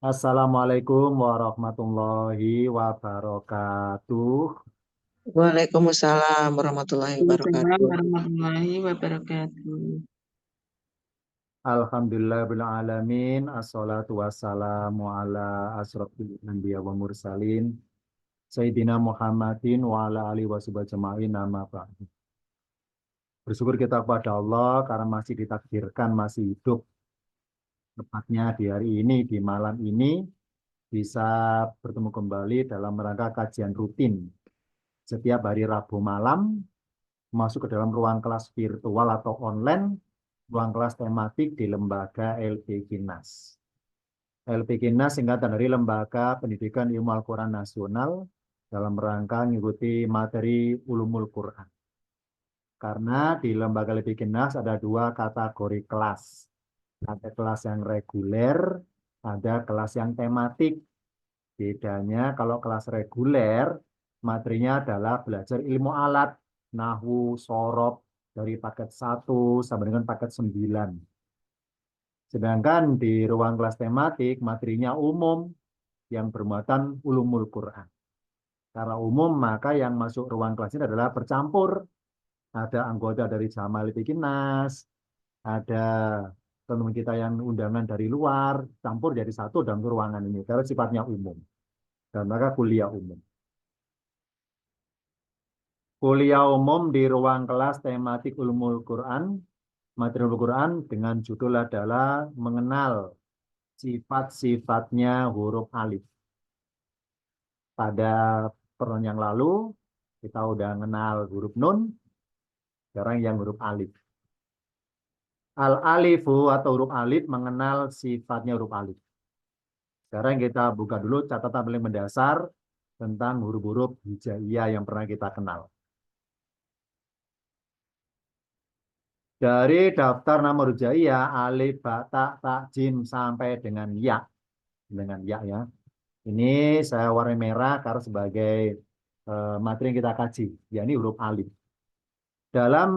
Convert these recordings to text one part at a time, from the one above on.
Assalamualaikum warahmatullahi wabarakatuh. Waalaikumsalam warahmatullahi Waalaikumsalam wabarakatuh. warahmatullahi wabarakatuh. Alhamdulillah alamin. Assalatu wassalamu ala asrofil anbiya wa mursalin. Sayyidina Muhammadin wa ala alihi wa sahbihi ajma'in nama ba'du. Bersyukur kita kepada Allah karena masih ditakdirkan masih hidup. Tepatnya di hari ini, di malam ini bisa bertemu kembali dalam rangka kajian rutin. Setiap hari Rabu malam masuk ke dalam ruang kelas virtual atau online, ruang kelas tematik di lembaga LP Kinas. LP Kinas singkatan dari Lembaga Pendidikan Ilmu Al-Quran Nasional dalam rangka mengikuti materi Ulumul Quran. Karena di lembaga LP Kinas ada dua kategori kelas. Ada kelas yang reguler, ada kelas yang tematik. Bedanya kalau kelas reguler, materinya adalah belajar ilmu alat, nahwu, sorob, dari paket 1 sampai dengan paket 9. Sedangkan di ruang kelas tematik, materinya umum yang bermuatan ulumul Quran. Karena umum, maka yang masuk ruang kelas ini adalah bercampur. Ada anggota dari Jamal Bikinas, ada teman kita yang undangan dari luar, campur jadi satu dalam ruangan ini. Karena sifatnya umum. Dan maka kuliah umum. Kuliah umum di ruang kelas tematik Ulumul Quran, materi Ulumul Quran dengan judul adalah mengenal sifat-sifatnya huruf alif. Pada pertemuan yang lalu, kita udah mengenal huruf nun, sekarang yang huruf alif. Al-alifu atau huruf alif mengenal sifatnya huruf alif. Sekarang kita buka dulu catatan paling mendasar tentang huruf-huruf hijaiyah yang pernah kita kenal. Dari daftar nama huruf hijaiyah, alif, ba, ta, jim, sampai dengan ya. Dengan ya ya. Ini saya warna merah karena sebagai materi yang kita kaji, yakni huruf alif. Dalam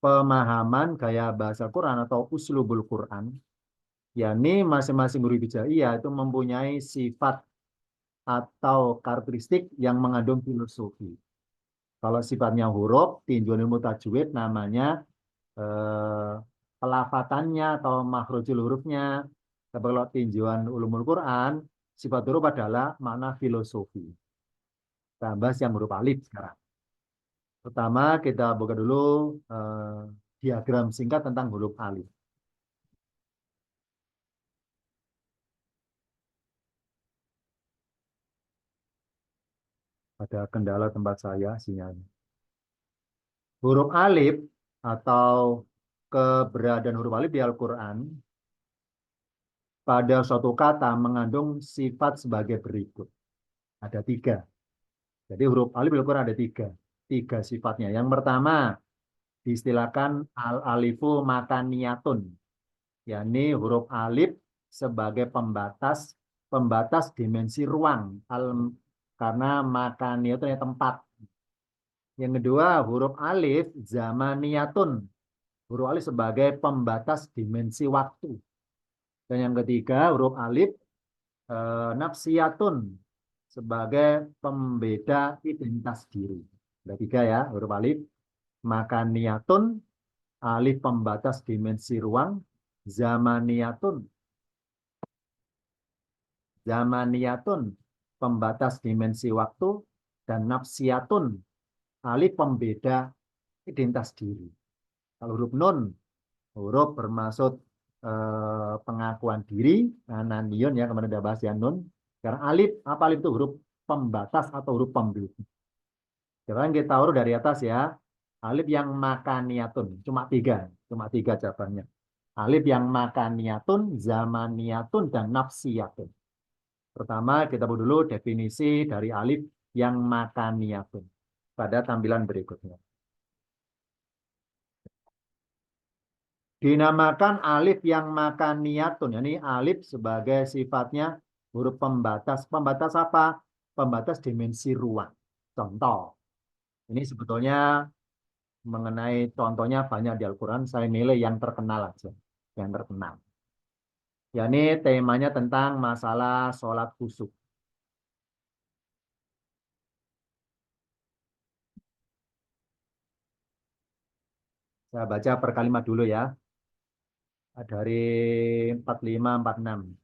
pemahaman gaya bahasa Quran atau uslubul Quran, yakni masing-masing huruf hijaiyah itu mempunyai sifat atau karakteristik yang mengandung filosofi. Kalau sifatnya huruf, tinjauan ilmu tajwid namanya pelafatannya atau makhrajul hurufnya. Tapi kalau tinjauan ulumul Quran, sifat huruf adalah makna filosofi. Kita bahas yang huruf alif sekarang. Pertama kita buka dulu diagram singkat tentang huruf alif. Ada kendala tempat saya sinyalnya. Huruf alif atau keberadaan huruf alif di Al-Quran pada suatu kata mengandung sifat sebagai berikut. Ada 3. Jadi huruf alif di Al-Quran ada 3. 3 sifatnya. Yang pertama diistilahkan al-alifu makaniyatun. Yakni huruf alif sebagai pembatas dimensi ruang. Karena makaniyatun tempat. Yang kedua huruf alif zamaniyatun. Huruf alif sebagai pembatas dimensi waktu. Dan yang ketiga huruf alif nafsiyatun sebagai pembeda identitas diri. Ada 3 ya huruf alif. Makaniyatun, alif pembatas dimensi ruang, zamaniyatun, pembatas dimensi waktu, dan nafsiyatun, alif pembeda identitas diri. Kalau huruf nun, huruf bermaksud pengakuan diri, ananion ya kemarin ada bahas ya nun. Sekarang alif, apa alif itu? Huruf pembatas atau huruf pembeda. Sekarang kita urut dari atas ya. Alif yang makaniyatun, cuma 3 jawabannya. Alif yang makaniyatun, zamaniyatun, dan nafsiyatun. Pertama kita buat dulu definisi dari alif yang makaniyatun pada tampilan berikutnya. Dinamakan alif yang makaniyatun, ini alif sebagai sifatnya huruf pembatas. Pembatas apa? Pembatas dimensi ruang. Contoh, ini sebetulnya mengenai contohnya banyak di Al-Quran, saya nilai yang terkenal aja. Yang terkenal. Ya, ini temanya tentang masalah sholat khusyuk. Saya baca per kalimat dulu ya. Dari 45, 46.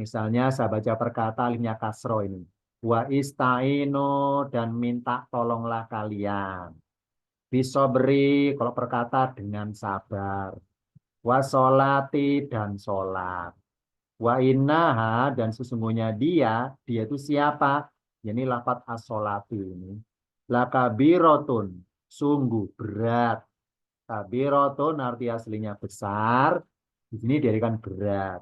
Misalnya saya baca perkata alifnya kasro ini. Wa istaino dan minta tolonglah kalian. Bisa beri kalau perkata dengan sabar. Wa sholati dan sholat. Wa innaha dan sesungguhnya dia itu siapa? Ini lafat as-sholatu ini. Lakabirotun, sungguh berat. Kabirotun arti aslinya besar. Di sini dijadikan berat.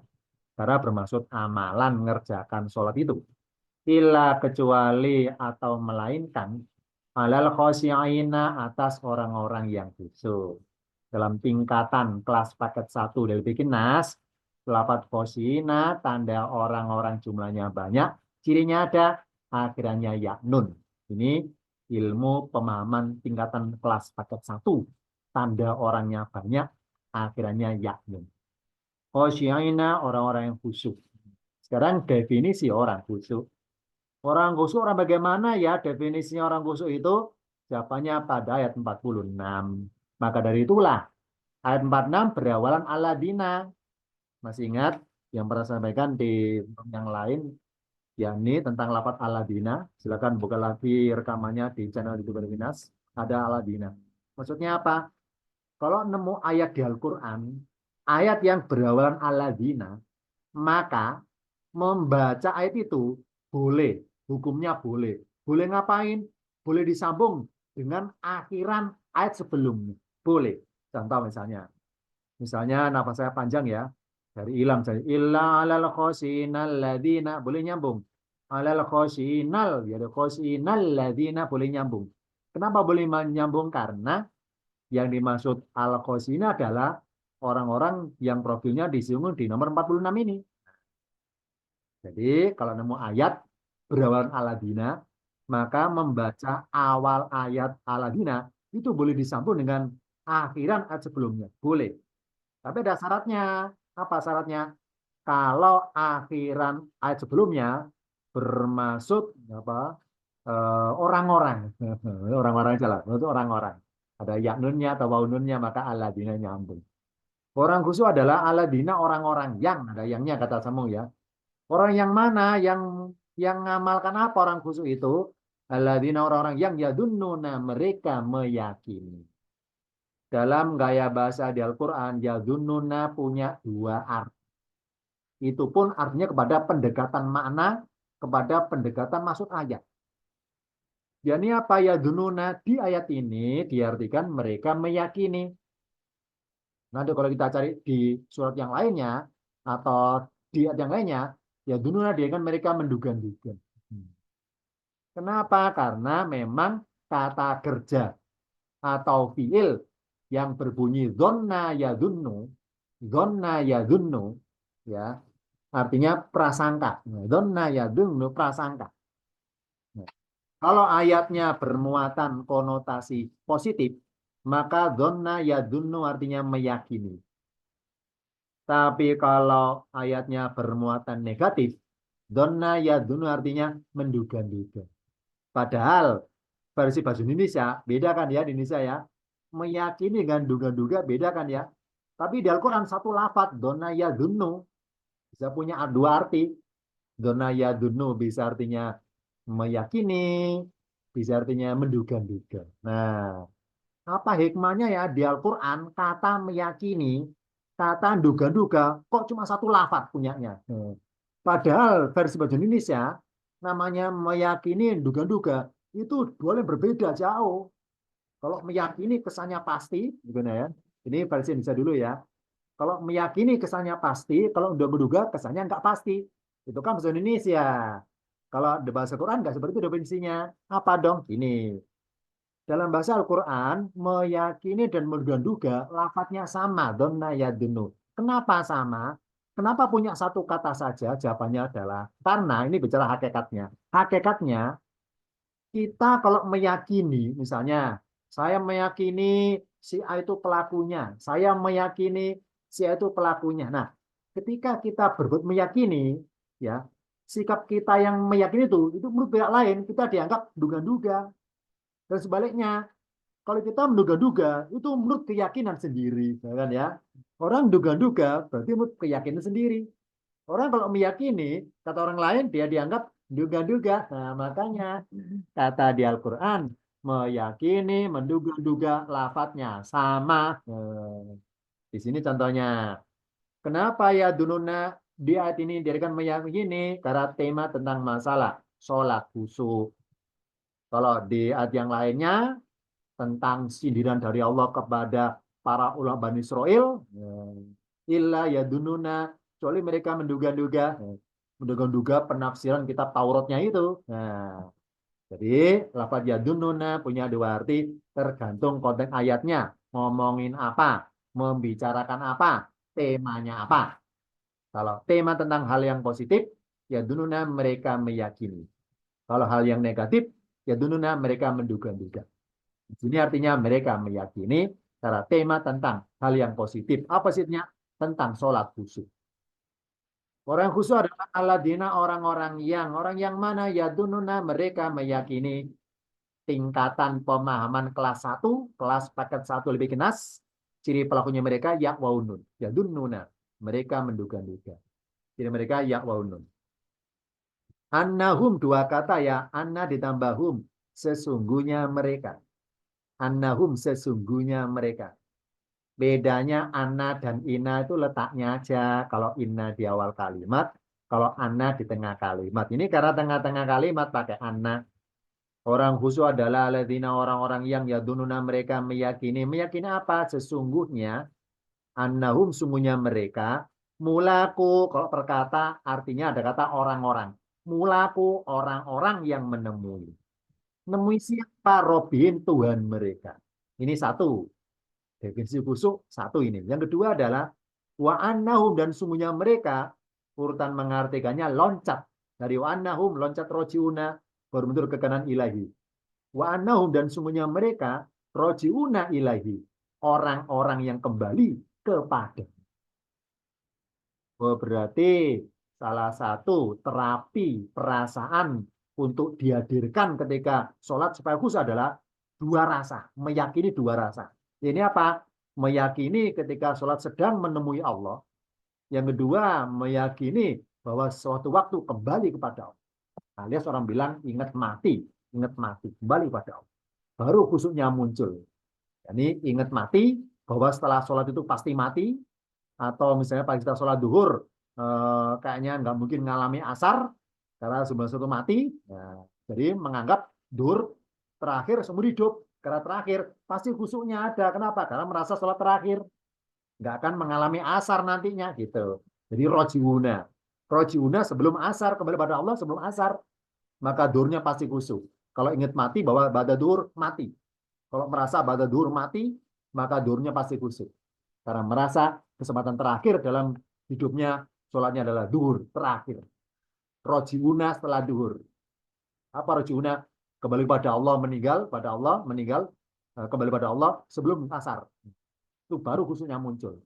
Karena bermaksud amalan mengerjakan sholat itu. Illa kecuali atau melainkan alal khosyaina atas orang-orang yang khusyuk. Dalam tingkatan kelas paket 1 dari bikin nas, lafadz khosyina tanda orang-orang jumlahnya banyak, cirinya ada, akhirnya ya nun. Ini ilmu pemahaman tingkatan kelas paket 1. Tanda orangnya banyak, akhirnya ya nun. Khosyaina orang-orang yang khusyuk. Sekarang definisi orang khusyuk. Orang khusyuk orang bagaimana ya definisinya orang khusyuk itu? Jawabannya pada ayat 46. Maka dari itulah ayat 46 berawalan aladina. Masih ingat yang pernah saya sampaikan di yang lain, yakni tentang lafaz aladina. Silakan buka lagi rekamannya di channel YouTube Minas. Ada aladina. Maksudnya apa? Kalau nemu ayat di Al-Quran, ayat yang berawalan aladina, maka membaca ayat itu boleh, hukumnya boleh. Boleh ngapain? Boleh disambung dengan akhiran ayat sebelumnya. Boleh. Contoh misalnya nafas saya panjang ya, dari ilam saya illa alal khosinal ladina, boleh nyambung. Alal khosinal, ya ada khosinal ladina boleh nyambung. Kenapa boleh nyambung? Karena yang dimaksud al khosina adalah orang-orang yang profilnya disinggung di nomor 46 ini. Jadi kalau nemu ayat berawalan aladina, maka membaca awal ayat aladina itu boleh disambung dengan akhiran ayat sebelumnya. Boleh. Tapi ada syaratnya. Apa syaratnya? Kalau akhiran ayat sebelumnya bermaksud apa? Orang-orang. Orang-orang salah. Itu orang-orang. Ada yaknunnya atau waununnya maka aladina nyambung. Orang khusus adalah aladina orang-orang yang ada yangnya kata Samung ya. Orang yang mana yang ngamalkan apa orang khusyuk itu? Alladzina orang-orang yang yadunnuna mereka meyakini. Dalam gaya bahasa di Al-Qur'an yadunnuna punya dua arti. Itu pun artinya kepada pendekatan makna, kepada pendekatan maksud ayat. Yani apa yadunnuna di ayat ini diartikan mereka meyakini. Nanti kalau kita cari di surat yang lainnya atau di ayat yang lainnya, yadununa dia kan mereka menduga-duga. Kenapa? Karena memang kata kerja atau fiil yang berbunyi zonna yadunnu, ya, artinya prasangka. Zonna yadunnu prasangka. Nah, kalau ayatnya bermuatan konotasi positif, maka zonna yadunnu artinya meyakini. Tapi kalau ayatnya bermuatan negatif, zonna yadunnu artinya menduga-duga. Padahal versi bahasa Indonesia beda kan ya di Indonesia ya. Meyakini dengan duga-duga beda kan ya. Tapi di Al-Quran satu lafadz dona yadunnu bisa punya dua arti. Dona yadunnu bisa artinya meyakini, bisa artinya menduga-duga. Nah, apa hikmahnya ya di Al-Quran kata meyakini, kata duga-duga kok cuma satu lafadz punyanya. Padahal versi bahasa Indonesia namanya meyakini duga-duga itu boleh berbeda jauh. Kalau meyakini kesannya pasti, gimana ya? Ini versi Indonesia dulu ya. Kalau meyakini kesannya pasti, kalau udah menduga kesannya nggak pasti. Itu kan bahasa Indonesia. Kalau di bahasa Quran nggak seperti itu definisinya. Apa dong? Ini. Dalam bahasa Al-Quran, meyakini dan menduga-duga lafadznya sama. Donna yadunu. Kenapa sama? Kenapa punya satu kata saja? Jawabannya adalah karena ini bicara hakikatnya. Hakikatnya kita kalau meyakini, misalnya, saya meyakini si A itu pelakunya, saya meyakini si A itu pelakunya. Nah, ketika kita berbuat meyakini, ya, sikap kita yang meyakini itu menurut pihak lain kita dianggap duga-duga. Dan sebaliknya, kalau kita menduga-duga, itu menurut keyakinan sendiri, ya kan ya. Orang duga-duga berarti menurut keyakinan sendiri. Orang kalau meyakini, kata orang lain, dia dianggap duga-duga. Nah, makanya kata di Al-Quran, meyakini, menduga-duga, lafadznya sama. Di sini contohnya. Kenapa ya dununa di ayat ini dirikan meyakini? Karena tema tentang masalah sholat khusyuk. Kalau di ayat yang lainnya, tentang sindiran dari Allah kepada para ulama Bani Israel, illa ya dununa, kecuali mereka menduga-duga, menduga-duga penafsiran kitab Tauratnya itu. Nah, jadi lafaz ya dununa punya dua arti tergantung konteks ayatnya, ngomongin apa, membicarakan apa, temanya apa. Kalau tema tentang hal yang positif, ya dununa mereka meyakini. Kalau hal yang negatif, ya dununa mereka menduga-duga. Ini artinya mereka meyakini secara tema tentang hal yang positif. Apa positifnya? Tentang sholat khusyuk. Orang khusyuk adalah alladzina orang yang mana ya dununa mereka meyakini tingkatan pemahaman kelas satu, kelas paket satu lebih kenas. Ciri pelakunya mereka yakwaunun, ya dununa. Mereka menduga-duga. Jadi mereka yakwaunun. Annahum dua kata ya, anna ditambah hum. Sesungguhnya mereka. Annahum sesungguhnya mereka. Bedanya anna dan ina itu letaknya aja. Kalau inna di awal kalimat, kalau anna di tengah kalimat. Ini karena tengah-tengah kalimat pakai anna. Orang khusyuk adalah alladzina orang-orang yang yadununa mereka meyakini. Meyakini apa? Sesungguhnya annahum sungguhnya mereka mulaku. Kalau perkata artinya ada kata orang-orang. Mulaku orang-orang yang menemui. Nemui siapa? Robin Tuhan mereka. Ini satu. Definisi khusyuk satu ini. Yang kedua adalah wa annahum dan sungguhnya mereka urutan mengartikannya loncat dari wa annahum loncat rojiuna berbentuk ke kanan ilahi. Wa annahum dan sungguhnya mereka rojiuna ilahi orang-orang yang kembali kepada. Oh, berarti salah satu terapi perasaan untuk dihadirkan ketika sholat supaya khusyuk adalah dua rasa, meyakini dua rasa. Ini apa? Meyakini ketika sholat sedang menemui Allah. Yang kedua, meyakini bahwa suatu waktu kembali kepada Allah. Alias orang bilang ingat mati, kembali kepada Allah. Baru khusyuknya muncul. Ini ingat mati, bahwa setelah sholat itu pasti mati, atau misalnya pas kita sholat duhur, kayaknya nggak mungkin ngalami asar, karena sebelum itu mati. Nah, jadi menganggap duhur terakhir seumur hidup. Karena terakhir, pasti khusyuknya ada. Kenapa? Karena merasa sholat terakhir. Nggak akan mengalami asar nantinya. Gitu. Jadi rojiuna. Rojiuna sebelum asar, kembali pada Allah sebelum asar. Maka duhurnya pasti khusyuk. Kalau ingat mati, bahwa pada duhur mati. Kalau merasa pada duhur mati, maka duhurnya pasti khusyuk. Karena merasa kesempatan terakhir dalam hidupnya, sholatnya adalah duhur terakhir. Rojiuna setelah duhur. Apa rojiuna? Kembali pada Allah meninggal, kembali pada Allah sebelum asar. Itu baru khusyuknya muncul.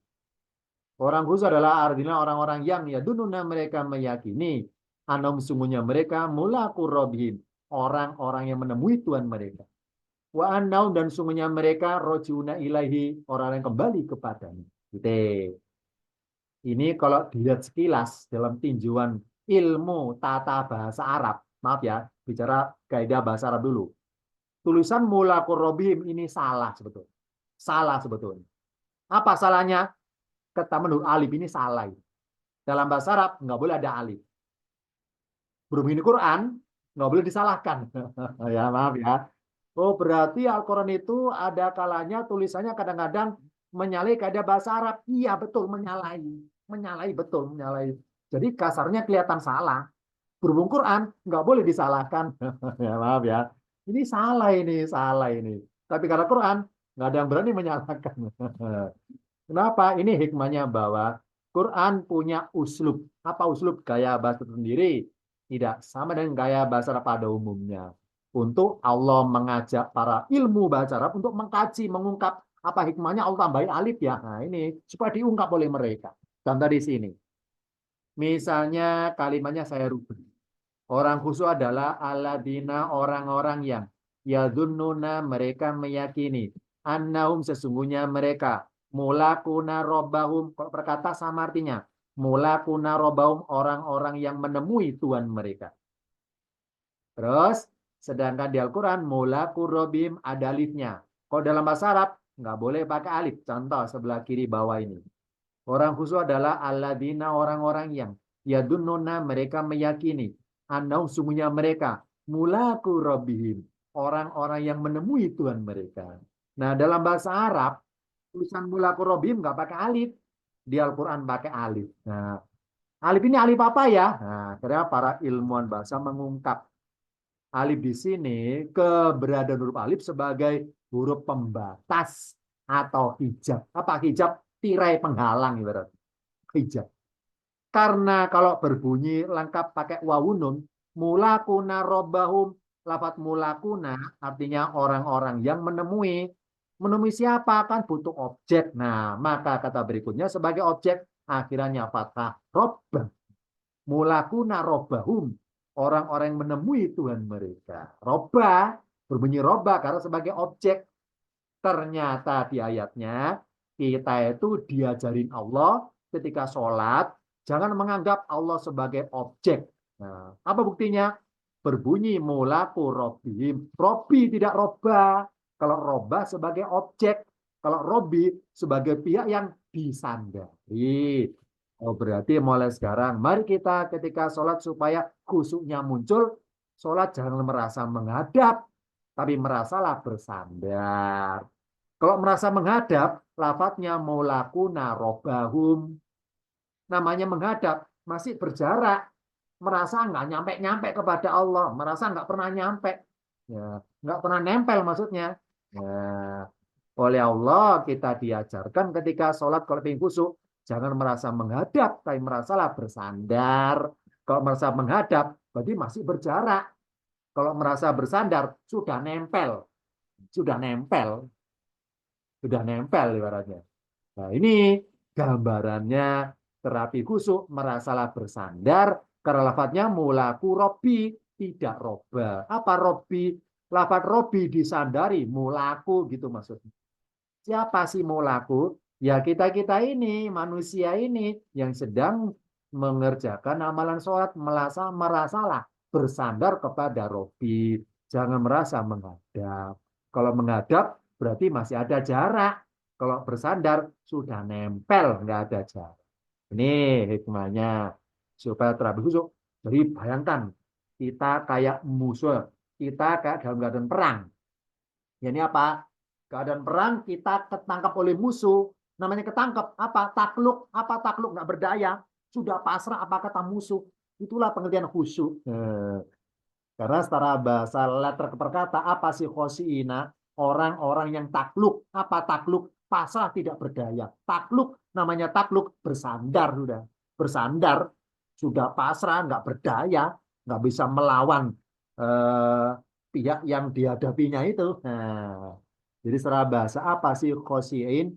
Orang khusyuk adalah artinya orang-orang yang ya dununa mereka meyakini anom sungguhnya mereka mulaku robhim, orang-orang yang menemui Tuhan mereka. Wa annaum dan sungguhnya mereka rojiuna ilahi, orang yang kembali kepadanya. Gitu. Ini kalau dilihat sekilas dalam tinjauan ilmu tata bahasa Arab, maaf ya, bicara kaidah bahasa Arab dulu. Tulisan mulaku robhim ini salah sebetulnya. Salah sebetulnya. Apa salahnya? Kata menurut alif ini salah. Dalam bahasa Arab nggak boleh ada alif. Berhubung ini Quran nggak boleh disalahkan. Ya maaf ya. Oh berarti Al-Quran itu ada kalanya tulisannya kadang-kadang menyalahi kaidah bahasa Arab. Iya betul menyalahi, menyalahi betul menyalahi. Jadi kasarnya kelihatan salah. Berhubung Quran nggak boleh disalahkan. Ya maaf ya. Ini salah ini, salah ini. Tapi karena Quran nggak ada yang berani menyalahkan. Kenapa? Ini hikmahnya bahwa Quran punya uslub. Apa uslub? Gaya bahasa sendiri. Tidak sama dengan gaya bahasa Arab pada umumnya. Untuk Allah mengajak para ilmu bahasa Arab untuk mengkaji, mengungkap apa hikmahnya Allah tambahin alif ya. Nah ini supaya diungkap oleh mereka. Contoh di sini. Misalnya kalimatnya saya rubah. Orang khusyuk adalah alladzina orang-orang yang yadhunnuna mereka meyakini annahum sesungguhnya mereka mulakuna robbahum. Kalau perkata sama artinya mulakuna robbahum orang-orang yang menemui Tuhan mereka. Terus sedangkan di Al-Quran mulaku robim ada alifnya. Kalau dalam bahasa Arab nggak boleh pakai alif. Contoh sebelah kiri bawah ini. Orang khusyuk adalah alladzina orang-orang yang yadunnuna mereka meyakini annahum sungguhnya mereka mulaku rabbihim orang-orang yang menemui Tuhan mereka. Nah, dalam bahasa Arab tulisan mulaku rabbihim nggak pakai alif. Di Al-Qur'an pakai alif. Nah, alif ini alif apa ya? Nah, karena para ilmuwan bahasa mengungkap alif di sini keberadaan huruf alif sebagai huruf pembatas atau hijab. Apa hijab? Tirai penghalang ibarat hijab. Karena kalau berbunyi lengkap pakai wawunun, mulakuna robbahum, lafat mulakuna artinya orang-orang yang menemui. Menemui siapa? Kan butuh objek. Nah, maka kata berikutnya sebagai objek akhirnya fathah robbah. Mulakuna robbahum, orang-orang yang menemui Tuhan mereka. Robbah, berbunyi robbah karena sebagai objek. Ternyata di ayatnya kita itu diajarin Allah ketika sholat jangan menganggap Allah sebagai objek. Nah, apa buktinya? Berbunyi mulaku robbihim. Robbi tidak roba. Kalau roba sebagai objek. Kalau robbi sebagai pihak yang disandari. Oh, berarti mulai sekarang mari kita ketika sholat supaya khusyuknya muncul. Sholat jangan merasa menghadap. Tapi merasalah bersandar. Kalau merasa menghadap, lafadznya maulakuna robahum. Namanya menghadap, masih berjarak. Merasa nggak nyampe-nyampe kepada Allah. Merasa nggak pernah nyampe. Ya, nggak pernah nempel maksudnya. Ya, oleh Allah kita diajarkan ketika sholat kalau ingin khusyuk, jangan merasa menghadap, tapi merasalah bersandar. Kalau merasa menghadap, berarti masih berjarak. Kalau merasa bersandar, sudah nempel. Sudah nempel. Sudah nempel ibaratnya. Nah, ini gambarannya terapi khusyuk merasalah bersandar karena lafadznya mulaku robi tidak roba. Apa robi? Lafadz robi disandari mulaku gitu maksudnya. Siapa sih mulaku? Ya kita-kita ini, manusia ini yang sedang mengerjakan amalan sholat merasalah bersandar kepada robi. Jangan merasa menghadap. Kalau menghadap berarti masih ada jarak. Kalau bersandar sudah nempel, nggak ada jarak. Ini hikmahnya supaya terapi khusyuk. Jadi bayangkan kita kayak musuh, kita kayak dalam keadaan perang. Ya, ini apa? Keadaan perang kita ketangkap oleh musuh. Namanya ketangkap apa? Takluk. Apa takluk? Nggak berdaya. Sudah pasrah apa kata musuh. Itulah pengertian khusyuk. Karena secara bahasa letter perkata apa sih khosiina? Orang-orang yang takluk. Apa takluk? Pasrah tidak berdaya. Takluk namanya takluk bersandar sudah. Bersandar sudah pasrah nggak berdaya, nggak bisa melawan pihak yang dihadapinya itu. Nah, jadi secara bahasa apa sih khosiin?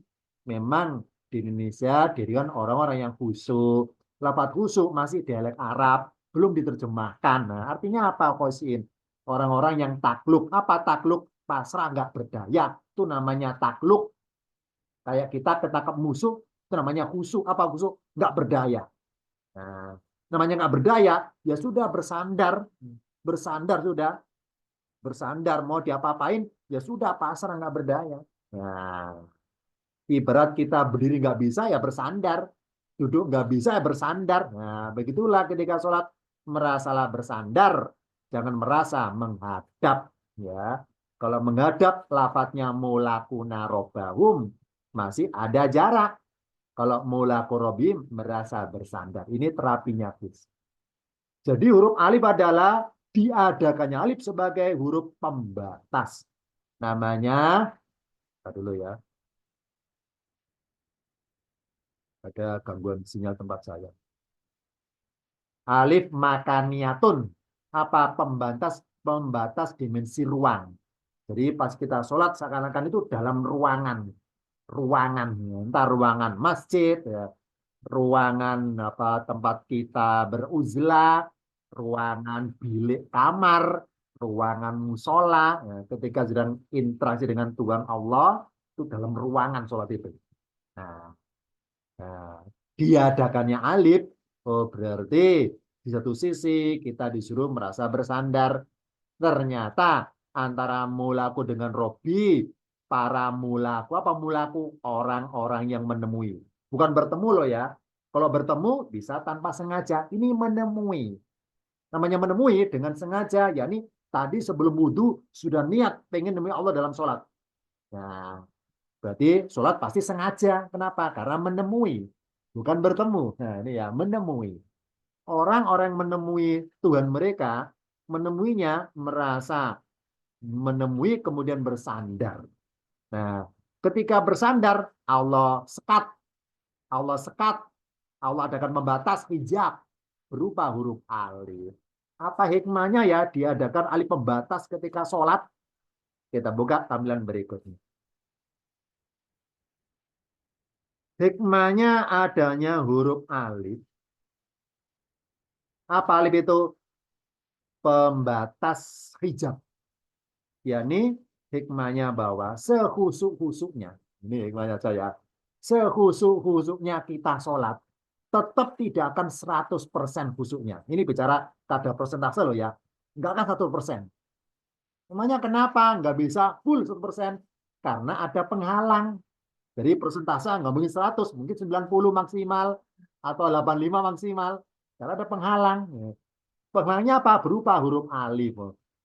Memang di Indonesia dirikan orang-orang yang khusyuk. Lafadz khusyuk masih dialek Arab, belum diterjemahkan. Nah, artinya apa khosiin? Orang-orang yang takluk. Apa takluk? Pasrah nggak berdaya. Itu namanya takluk. Kayak kita ketangkap musuh, itu namanya khusyuk. Apa khusyuk? Nggak berdaya. Nah, namanya nggak berdaya, ya sudah bersandar. Bersandar sudah. Bersandar, mau diapa-apain, ya sudah pasrah nggak berdaya. Nah, ibarat kita berdiri nggak bisa, ya bersandar. Duduk nggak bisa, ya bersandar. Nah, begitulah ketika sholat, merasalah bersandar. Jangan merasa menghadap. Ya, kalau menghadap, lafadznya mulakuna robahum. Masih ada jarak. Kalau mulaku robim, merasa bersandar. Ini terapinya, Fis. Jadi huruf alif adalah diadakannya alif sebagai huruf pembatas. Namanya, dulu ya, ada gangguan sinyal tempat saya. Alif makaniatun. Apa pembatas? Pembatas dimensi ruang. Jadi pas kita sholat seakan-akan itu dalam ruangan. Ruangan. Entah ruangan masjid, ya. ruangan tempat kita beruzlah, ruangan bilik kamar, ruangan musola. Ya, ketika sedang interaksi dengan Tuhan Allah itu dalam ruangan sholat itu. Nah, nah, diadakannya alif, oh berarti di satu sisi kita disuruh merasa bersandar. Ternyata antara mulaku dengan Robi, para mulaku apa mulaku orang-orang yang menemui. Bukan bertemu loh ya. Kalau bertemu bisa tanpa sengaja. Ini menemui. Namanya menemui dengan sengaja, yakni tadi sebelum wudhu sudah niat pengen nemui Allah dalam sholat. Nah, berarti sholat pasti sengaja. Kenapa? Karena menemui, bukan bertemu. Nah, ini ya menemui. Orang-orang menemui Tuhan mereka, menemuinya merasa menemui kemudian bersandar. Nah, ketika bersandar, Allah sekat, Allah akan membatas hijab berupa huruf alif. Apa hikmahnya ya diadakan alif pembatas ketika sholat? Kita buka tampilan berikutnya. Hikmahnya adanya huruf alif. Apa alif itu? Pembatas hijab. Yakni hikmahnya bahwa sehusuk-husuknya, ini hikmahnya saya, sehusuk-husuknya kita sholat, tetap tidak akan 100% husuknya. Ini bicara kadar persentase loh ya. Enggak akan 100%. Namanya kenapa? Enggak bisa full 100%. Karena ada penghalang. Jadi persentase enggak mungkin 100, mungkin 90 maksimal, atau 85 maksimal. Karena ada penghalang. Penghalangnya apa? Berupa huruf alif.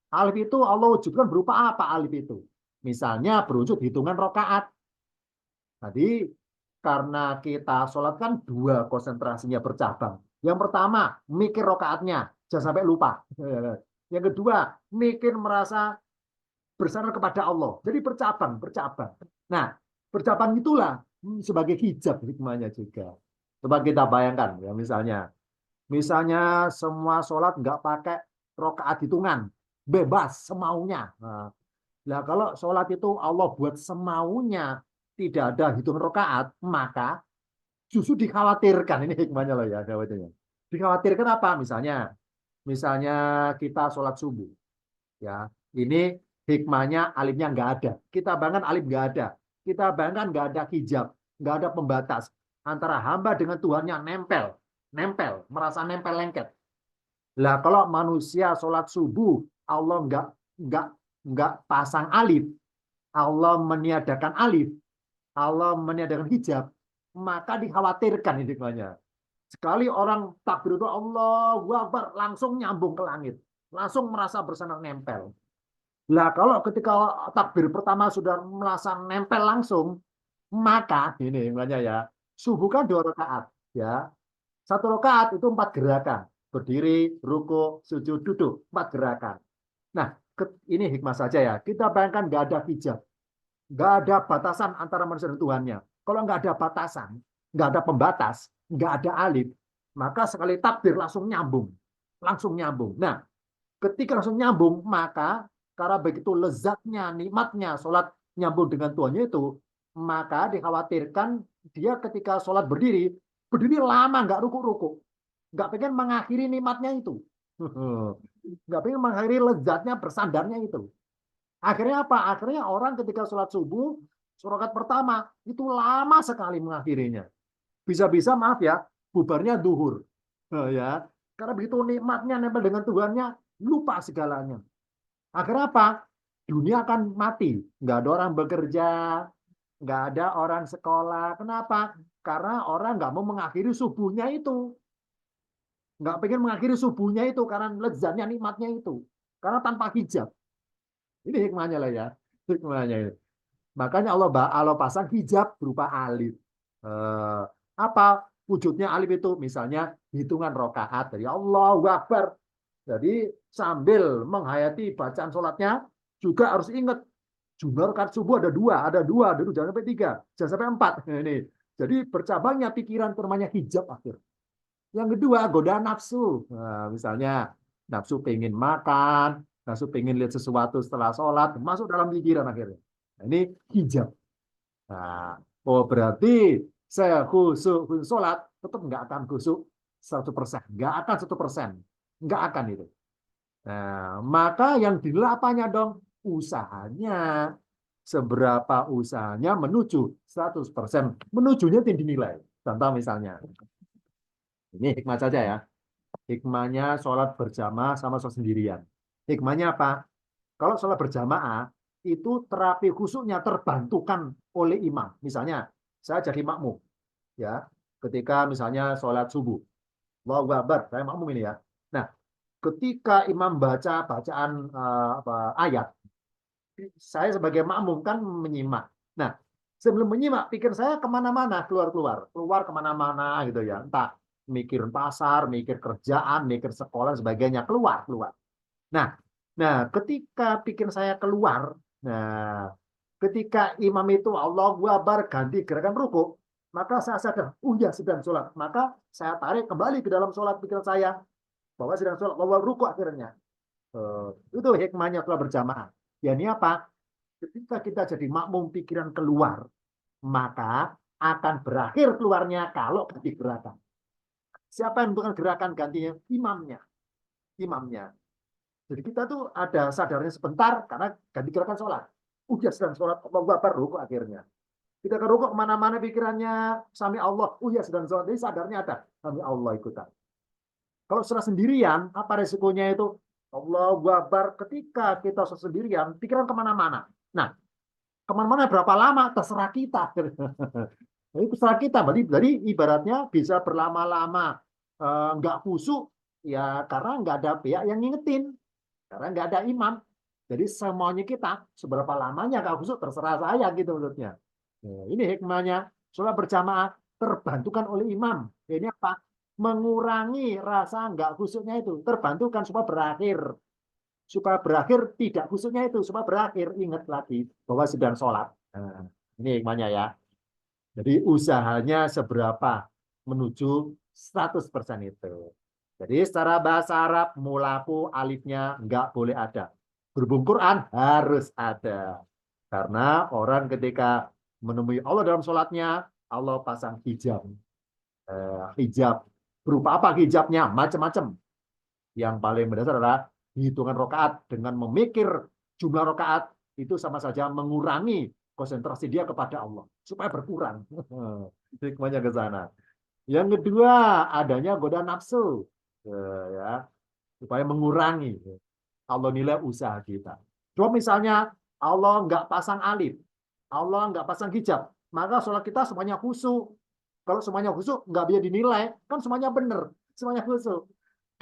Alif itu Allah wujudkan berupa apa alif itu? Misalnya berwujud hitungan rokaat. Tadi karena kita sholat kan dua konsentrasinya bercabang. Yang pertama, mikir rokaatnya. Jangan sampai lupa. Yang kedua, mikir merasa bersandar kepada Allah. Jadi bercabang, bercabang. Nah, bercabang itulah sebagai hijab hikmahnya juga. Coba kita bayangkan ya misalnya semua sholat nggak pakai rokaat hitungan, bebas semaunya. Nah, kalau sholat itu Allah buat semaunya, tidak ada hitung rokaat, maka justru dikhawatirkan. Ini hikmahnya loh ya, jawabannya. Dikhawatirkan apa? Misalnya kita sholat subuh, ya. Ini hikmahnya alifnya nggak ada. Kita bayangkan alif nggak ada. Kita bayangkan nggak ada hijab, nggak ada pembatas antara hamba dengan Tuhannya nempel, nempel, merasa nempel lengket. Lah kalau manusia sholat subuh, Allah nggak nggak pasang alif, Allah meniadakan alif, Allah meniadakan hijab, maka dikhawatirkan hidupnya. Sekali orang takbir itu Allahu Akbar, langsung nyambung ke langit, langsung merasa bersandar nempel. Lah kalau ketika takbir pertama sudah merasa nempel langsung, maka ini hikmahnya ya, subuh kan 2 rakaat, ya. 1 rakaat itu 4 gerakan, berdiri, ruku, sujud, duduk, 4 gerakan. Nah, ini hikmah saja ya. Kita bayangkan nggak ada hijab, nggak ada batasan antara manusia dan Tuhannya. Kalau nggak ada batasan, nggak ada pembatas, nggak ada alif, maka sekali takbir langsung nyambung, langsung nyambung. Nah, ketika langsung nyambung, maka karena begitu lezatnya, nikmatnya sholat nyambung dengan Tuhannya itu, maka dikhawatirkan dia ketika sholat berdiri, berdiri lama nggak ruku-ruku, nggak pengen mengakhiri nikmatnya itu, nggak pengen mengakhiri lezatnya bersandarnya itu. Akhirnya apa? Akhirnya orang ketika sholat subuh, rakaat pertama itu lama sekali mengakhirinya. Bisa-bisa maaf ya, bubarnya duhur. Ya, karena begitu nikmatnya nempel dengan Tuhannya, lupa segalanya. Akhirnya apa? Dunia akan mati. Nggak ada orang bekerja, nggak ada orang sekolah. Kenapa? Karena orang nggak mau mengakhiri subuhnya itu. Nggak pengen mengakhiri subuhnya itu karena lezatnya nikmatnya itu. Karena tanpa hijab. Ini hikmahnya lah ya. Hikmahnya itu. Makanya Allah pasang hijab berupa alif. Apa wujudnya alif itu? Misalnya hitungan rokaat dari Allahu Akbar. Jadi sambil menghayati bacaan sholatnya juga harus ingat jumlah rakaat subuh ada dua, dulu jangan sampai 3, jangan sampai 4. Ini. Jadi bercabangnya pikiran namanya hijab akhir. Yang kedua, godaan nafsu. Nah, misalnya nafsu pengen makan, nafsu pengen lihat sesuatu setelah sholat, masuk dalam pikiran akhirnya. Nah, ini hijab. Nah, oh berarti saya khusyuk sholat tetap nggak akan khusyuk 100%. Nggak akan 100%. Nggak akan itu. Nah, maka yang dinilai apanya dong? Usahanya. Seberapa usahanya menuju 100%. Menujunya yang dinilai. Contoh misalnya. Ini hikmah saja ya. Hikmahnya sholat berjamaah sama sholat sendirian. Hikmahnya apa? Kalau sholat berjamaah, itu terapi khusyuknya terbantukan oleh imam. Misalnya, saya jadi makmum. Ya, ketika misalnya sholat subuh. Allahu Akbar, saya makmum ini ya. Nah, ketika imam baca bacaan ayat, saya sebagai makmum kan menyimak. Nah, sebelum menyimak, pikir saya kemana-mana, keluar kemana-mana gitu ya. Entah mikir pasar, mikir kerjaan, mikir sekolah, sebagainya, keluar. Nah, ketika pikir saya keluar, ketika imam itu Allahu Akbar ganti gerakan ruku, maka saya sadar, ya sedang sholat. Maka saya tarik kembali ke dalam sholat pikiran saya bahwa sedang sholat, bahwa ruku akhirnya. Itu hikmahnya sholat berjamaah. Ya ini apa? Ketika kita jadi makmum pikiran keluar, maka akan berakhir keluarnya kalau ganti gerakan. Siapa yang menentukan gerakan gantinya? Imamnya. Imamnya. Jadi kita tuh ada sadarnya sebentar karena ganti gerakan sholat. Ya sedang sholat, Allahu Akbar, ruku akhirnya. Kita ke ruku kemana-mana pikirannya, sami Allah, ya sedang sholat. Jadi sadarnya ada, sami Allah ikutan. Kalau setelah sendirian, apa resikonya itu? Allahu Akbar, ketika kita sendirian, pikiran kemana-mana. Nah, kemana-mana berapa lama, terserah kita. Jadi terserah kita, jadi ibaratnya bisa berlama-lama nggak khusyuk, ya karena nggak ada pihak yang ngingetin. Karena nggak ada imam. Jadi semuanya kita, seberapa lamanya nggak khusyuk, terserah saya gitu maksudnya. Nah, ini hikmahnya. Sholat berjamaah terbantukan oleh imam. Ini apa? Mengurangi rasa nggak khusyuknya itu. Terbantukan supaya berakhir. Supaya berakhir tidak khusyuknya itu. Supaya berakhir ingat lagi bahwa sedang sholat. Nah, ini hikmahnya ya. Jadi usahanya seberapa menuju 100% itu. Jadi secara bahasa Arab, mulaku alifnya nggak boleh ada. Berhubung Quran harus ada. Karena orang ketika menemui Allah dalam sholatnya, Allah pasang hijab. Hijab. Berupa apa hijabnya? Macam-macam. Yang paling mendasar adalah hitungan rokaat. Dengan memikir jumlah rokaat, itu sama saja mengurangi konsentrasi dia kepada Allah. Supaya berkurang. Hikmahnya ke sana. Yang kedua, adanya godaan nafsu. Ya, supaya mengurangi. Allah nilai usaha kita. Coba misalnya Allah nggak pasang alif, Allah nggak pasang hijab, maka sholat kita semuanya khusyuk. Kalau semuanya khusyuk nggak bisa dinilai, kan semuanya benar, semuanya khusyuk.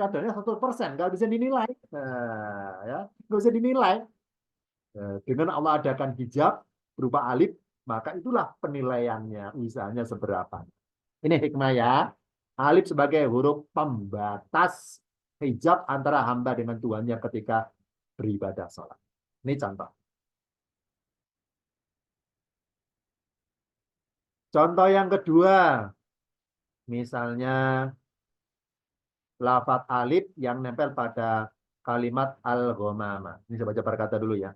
Kadarnya 100%, nggak bisa dinilai. Nah, ya, nggak bisa dinilai. Dengan Allah adakan hijab berupa alif, maka itulah penilaiannya, usahanya seberapa. Ini hikmah ya. Alif sebagai huruf pembatas hijab antara hamba dengan Tuhannya ketika beribadah sholat. Ini contoh. Contoh yang kedua, misalnya lafat alif yang nempel pada kalimat al-ghamama. Ini saya baca perkata dulu ya.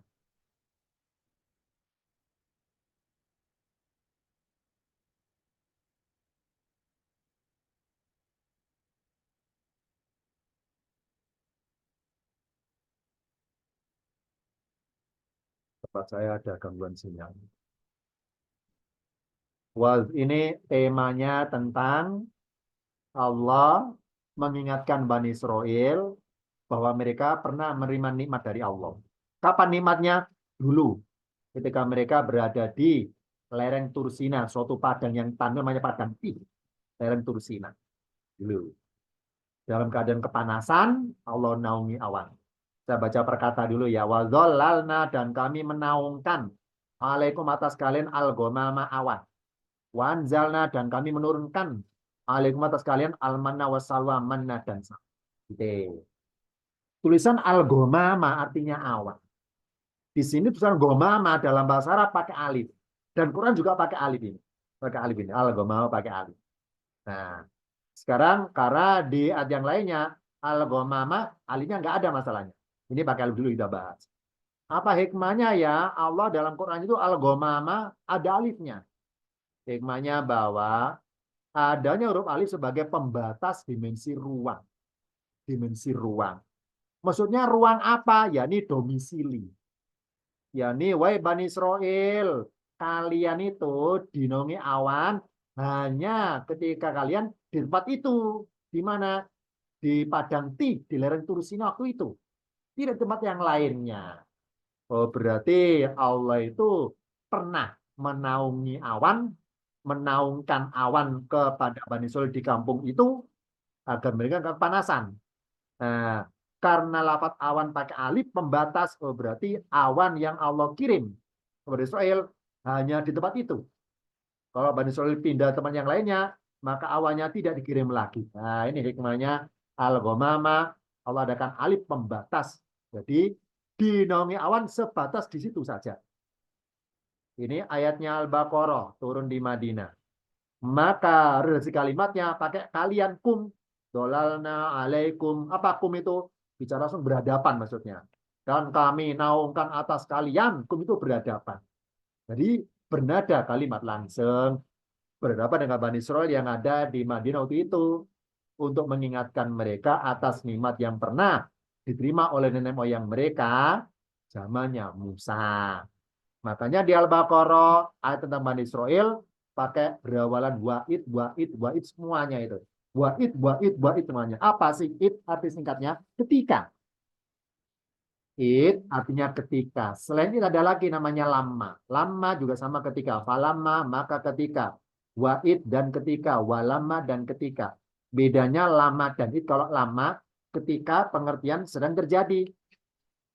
Tempat saya ada gangguan sinyal. Ini temanya tentang Allah mengingatkan Bani Israel bahwa mereka pernah menerima nikmat dari Allah. Kapan nikmatnya? Dulu, ketika mereka berada di lereng Tursina, suatu padang yang tanah namanya padang Pi, lereng Tursina. Dulu. Dalam keadaan kepanasan, Allah naungi awan. Saya baca perkata dulu ya. Wadzallalna, dan kami menaungkan alaikum atas kalian al-ghamama awan. Wanzalna, dan kami menurunkan alaikum atas kalian al-manna wassalwa, manna dan salwa. Gitu. Tulisan al-ghamama artinya awan. Di sini tulisan ghamama dalam bahasa Arab pakai alif. Dan Quran juga pakai alif ini. Pakai alif ini. Al-ghamama pakai alif. Nah, sekarang karena di ayat yang lainnya al-ghamama alifnya nggak ada masalahnya. Ini pakai alif dulu kita bahas. Apa hikmahnya ya? Allah dalam Quran itu al-ghamama ada alifnya. Hikmahnya bahwa Adanya huruf alif sebagai pembatas dimensi ruang. Dimensi ruang. Maksudnya ruang apa? Yakni domisili. Yakni, wahai Bani Israel, kalian itu dinaungi awan hanya ketika kalian di tempat itu. Di mana? Di Padang Ti, di lereng Tursina waktu itu. Tidak tempat yang lainnya. Oh, berarti Allah itu pernah menaungi awan, menaungkan awan kepada Bani Israil di kampung itu agar mereka nggak kepanasan. Nah, karena lafaz awan pakai alif pembatas, oh berarti awan yang Allah kirim kepada Israel hanya di tempat itu. Kalau Bani Israil pindah tempat yang lainnya, maka awannya tidak dikirim lagi. Nah, ini hikmahnya al-ghamama, Allah adakan alif pembatas. Jadi dinaungi awan sebatas di situ saja. Ini ayatnya Al-Baqarah turun di Madinah. Maka redaksi kalimatnya pakai kalian kum. Dolalna alaikum. Apa kum itu? Bicara langsung berhadapan maksudnya. Dan kami naungkan atas kalian. Kum itu berhadapan. Jadi bernada kalimat langsung. Berhadapan dengan Bani Israil yang ada di Madinah waktu itu. Untuk mengingatkan mereka atas nikmat yang pernah diterima oleh nenek moyang mereka. Zamannya Musa. Makanya di Al-Baqarah ayat tentang Bani Israel pakai berawalan wa'id, wa'id, wa'id semuanya itu. Wa'id, wa'id, wa'id semuanya. Apa sih id arti singkatnya? Ketika. Id artinya ketika. Selain itu ada lagi namanya lama. Lama juga sama ketika. Falama maka ketika. Wa'id dan ketika. Walama dan ketika. Bedanya lama dan id. Kalau lama ketika pengertian sedang terjadi.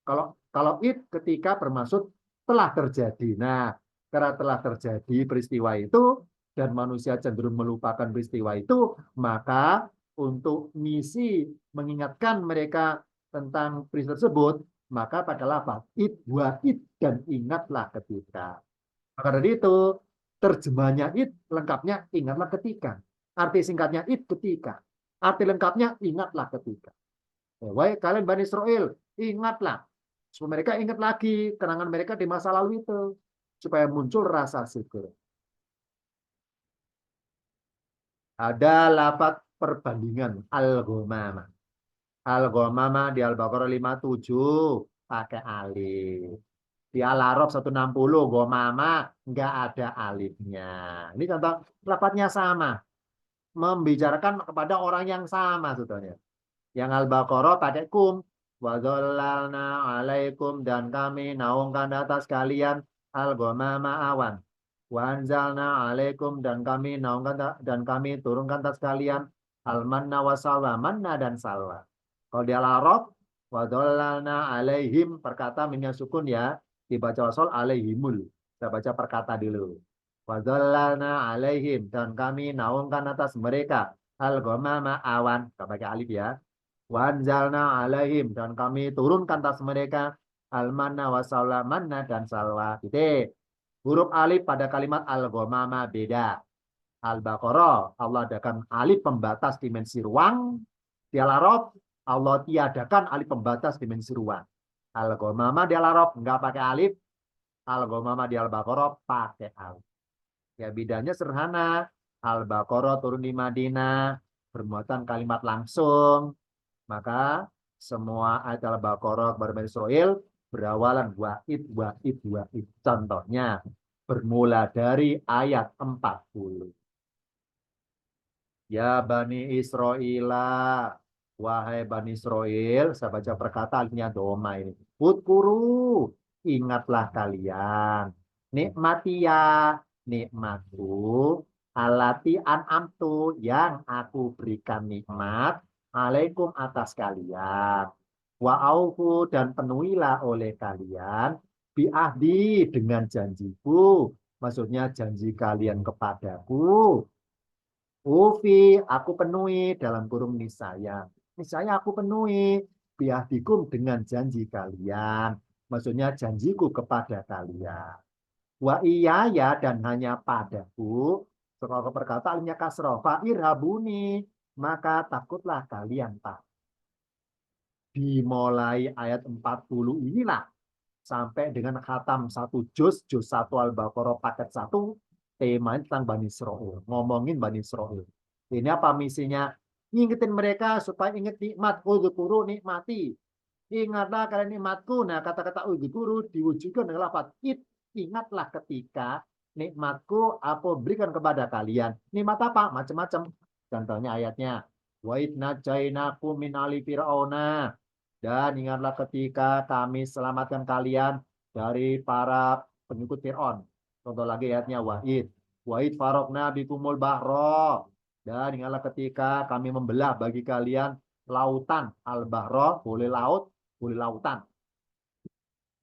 Kalau id ketika bermaksud telah terjadi. Nah, karena telah terjadi peristiwa itu dan manusia cenderung melupakan peristiwa itu, maka untuk misi mengingatkan mereka tentang peristiwa tersebut, maka pada lafaz id wa id dan ingatlah ketika. Maka dari itu terjemahnya id lengkapnya ingatlah ketika. Arti singkatnya id ketika. Arti lengkapnya ingatlah ketika. Wahai kalian Bani Israel, ingatlah. Supaya mereka ingat lagi kenangan mereka di masa lalu itu. Supaya muncul rasa syukur. Ada lafaz perbandingan al-ghamama. Al-ghamama di Al-Baqarah 57 pakai alif. Di Al-A'raf 160 ghamama nggak ada alifnya. Ini contoh lafaznya sama. Membicarakan kepada orang yang sama sebetulnya. Yang Al-Baqarah pakai kum. Wadhallalna alaikum dan kami naungkan atas kalian al-ghamama awan. Wanzalna alaikum dan kami naungkan dan kami turunkan atas kalian al-manna wasalwa, manna dan salwa. Kalau di Al-A'raf wadhallalna alaihim perkata minyak sukun ya, dibaca wasal alaihimul. Kita baca perkata dulu. Wadhallalna alaihim dan kami naungkan atas mereka al-ghamama awan. Kita pakai alif ya. Wanjalna alaihim dan kami turunkan atas mereka al-manna wa salwa, manna dan salwa. Titik. Huruf alif pada kalimat al-ghamama beda. Al-Baqarah Allah adakan alif pembatas dimensi ruang. Di Al-A'raf Allah tiadakan alif pembatas dimensi ruang. Al-ghamama di Al-A'raf enggak pakai alif. Al-ghamama di Al-Baqarah pakai alif. Ya bedanya sederhana. Al-Baqarah turun di Madinah bermuatan kalimat langsung. Maka semua ayat Al-Baqarah kepada Bani Israel berawalan wa'id, wa'id, wa'id. Contohnya bermula dari ayat 40. Ya Bani Israel, wahai Bani Israel, saya baca perkataannya doma ini. Utkuru, ingatlah kalian. Nikmatia, nikmatku. Alati an'amtu, yang aku berikan nikmat alaikum atas kalian. Wa aufu dan penuhilah oleh kalian biahdi dengan janjiku. Maksudnya janji kalian kepadaku. Ufi aku penuhi dalam kurung niscaya. Niscaya aku penuhi biahdikum dengan janji kalian. Maksudnya janjiku kepada kalian. Wa iya ya dan hanya padaku. Soal perkataannya kasroh. Fa'irhabuni maka takutlah kalian tak. Dimulai ayat 40 inilah sampai dengan khatam satu juz 1 Al-Baqarah paket 1 tema tentang Bani Israel, ngomongin Bani Israel. Ini apa misinya? Ngingetin mereka supaya ingat nikmat. Udzkuru nikmati. Ingatlah kalian nikmatku. Nah, kata-kata udzkuru diwujudkan dengan lafaz id. Ingatlah ketika nikmatku aku berikan kepada kalian. Nikmat apa? Macam-macam. Contohnya ayatnya. Wa id najainakum min ali fir'auna. Dan ingatlah ketika kami selamatkan kalian dari para pengikut Fir'aun. Contoh lagi ayatnya wa'id. Wa'id farokna bikumul bahro. Dan ingatlah ketika kami membelah bagi kalian lautan. Al-bahro, boleh laut, boleh lautan.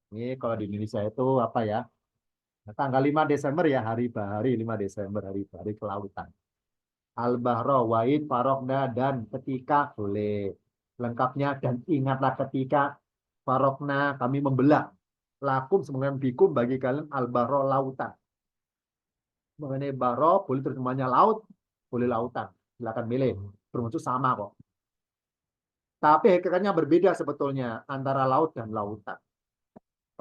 Ini kalau di Indonesia itu apa ya? Tanggal 5 Desember ya, hari bahari 5 Desember, hari bahari kelautan. Al-bahro, wa'id farokna, dan ketika boleh. Lengkapnya, dan ingatlah ketika farokna kami membelah lakum semuanya bikum bagi kalian al-bahro lautan. Mengenai bahro boleh terjemahnya laut, boleh lautan. Silakan milih. Bermaksud sama kok. Tapi hakikatnya berbeda sebetulnya antara laut dan lautan.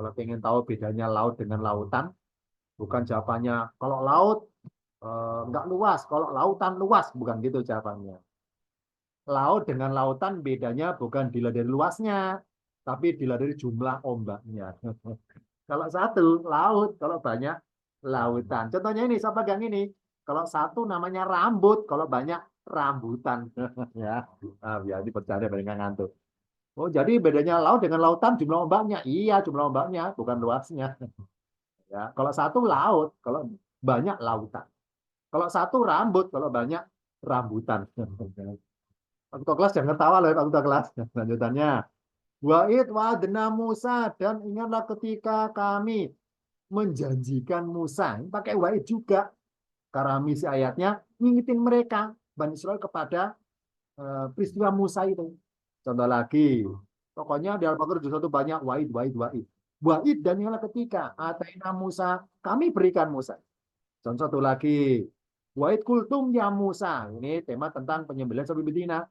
Kalau ingin tahu bedanya laut dengan lautan, bukan jawabannya kalau laut nggak luas, kalau lautan luas, bukan gitu jawabannya. Laut dengan lautan bedanya bukan dilihat dari luasnya, tapi dilihat dari jumlah ombaknya. Kalau satu laut, kalau banyak lautan. Contohnya ini, saya pegang ini. Kalau satu namanya rambut, kalau banyak rambutan. Ya, biar dipercaya biar nggak ngantuk. Oh, jadi bedanya laut dengan lautan jumlah ombaknya. Iya, jumlah ombaknya, bukan luasnya. Ya, kalau satu laut, kalau banyak lautan. Kalau satu rambut, kalau banyak rambutan. Waktu kelas jangan ketawa loh, waktu kelas. Lanjutannya. Wa'id wa'adna Musa, dan ingatlah ketika kami menjanjikan Musa. Ini pakai wa'id juga. Karena misi ayatnya ngingetin mereka, Bani Israel, kepada peristiwa Musa itu. Contoh lagi. Pokoknya di Al-Baqarah itu banyak wa'id, wa'id, wa'id. Wa'id dan ingatlah ketika ataina Musa, kami berikan Musa. Contoh satu lagi. Wa'id kultum ya Musa. Ini tema tentang penyembelihan sapi betina.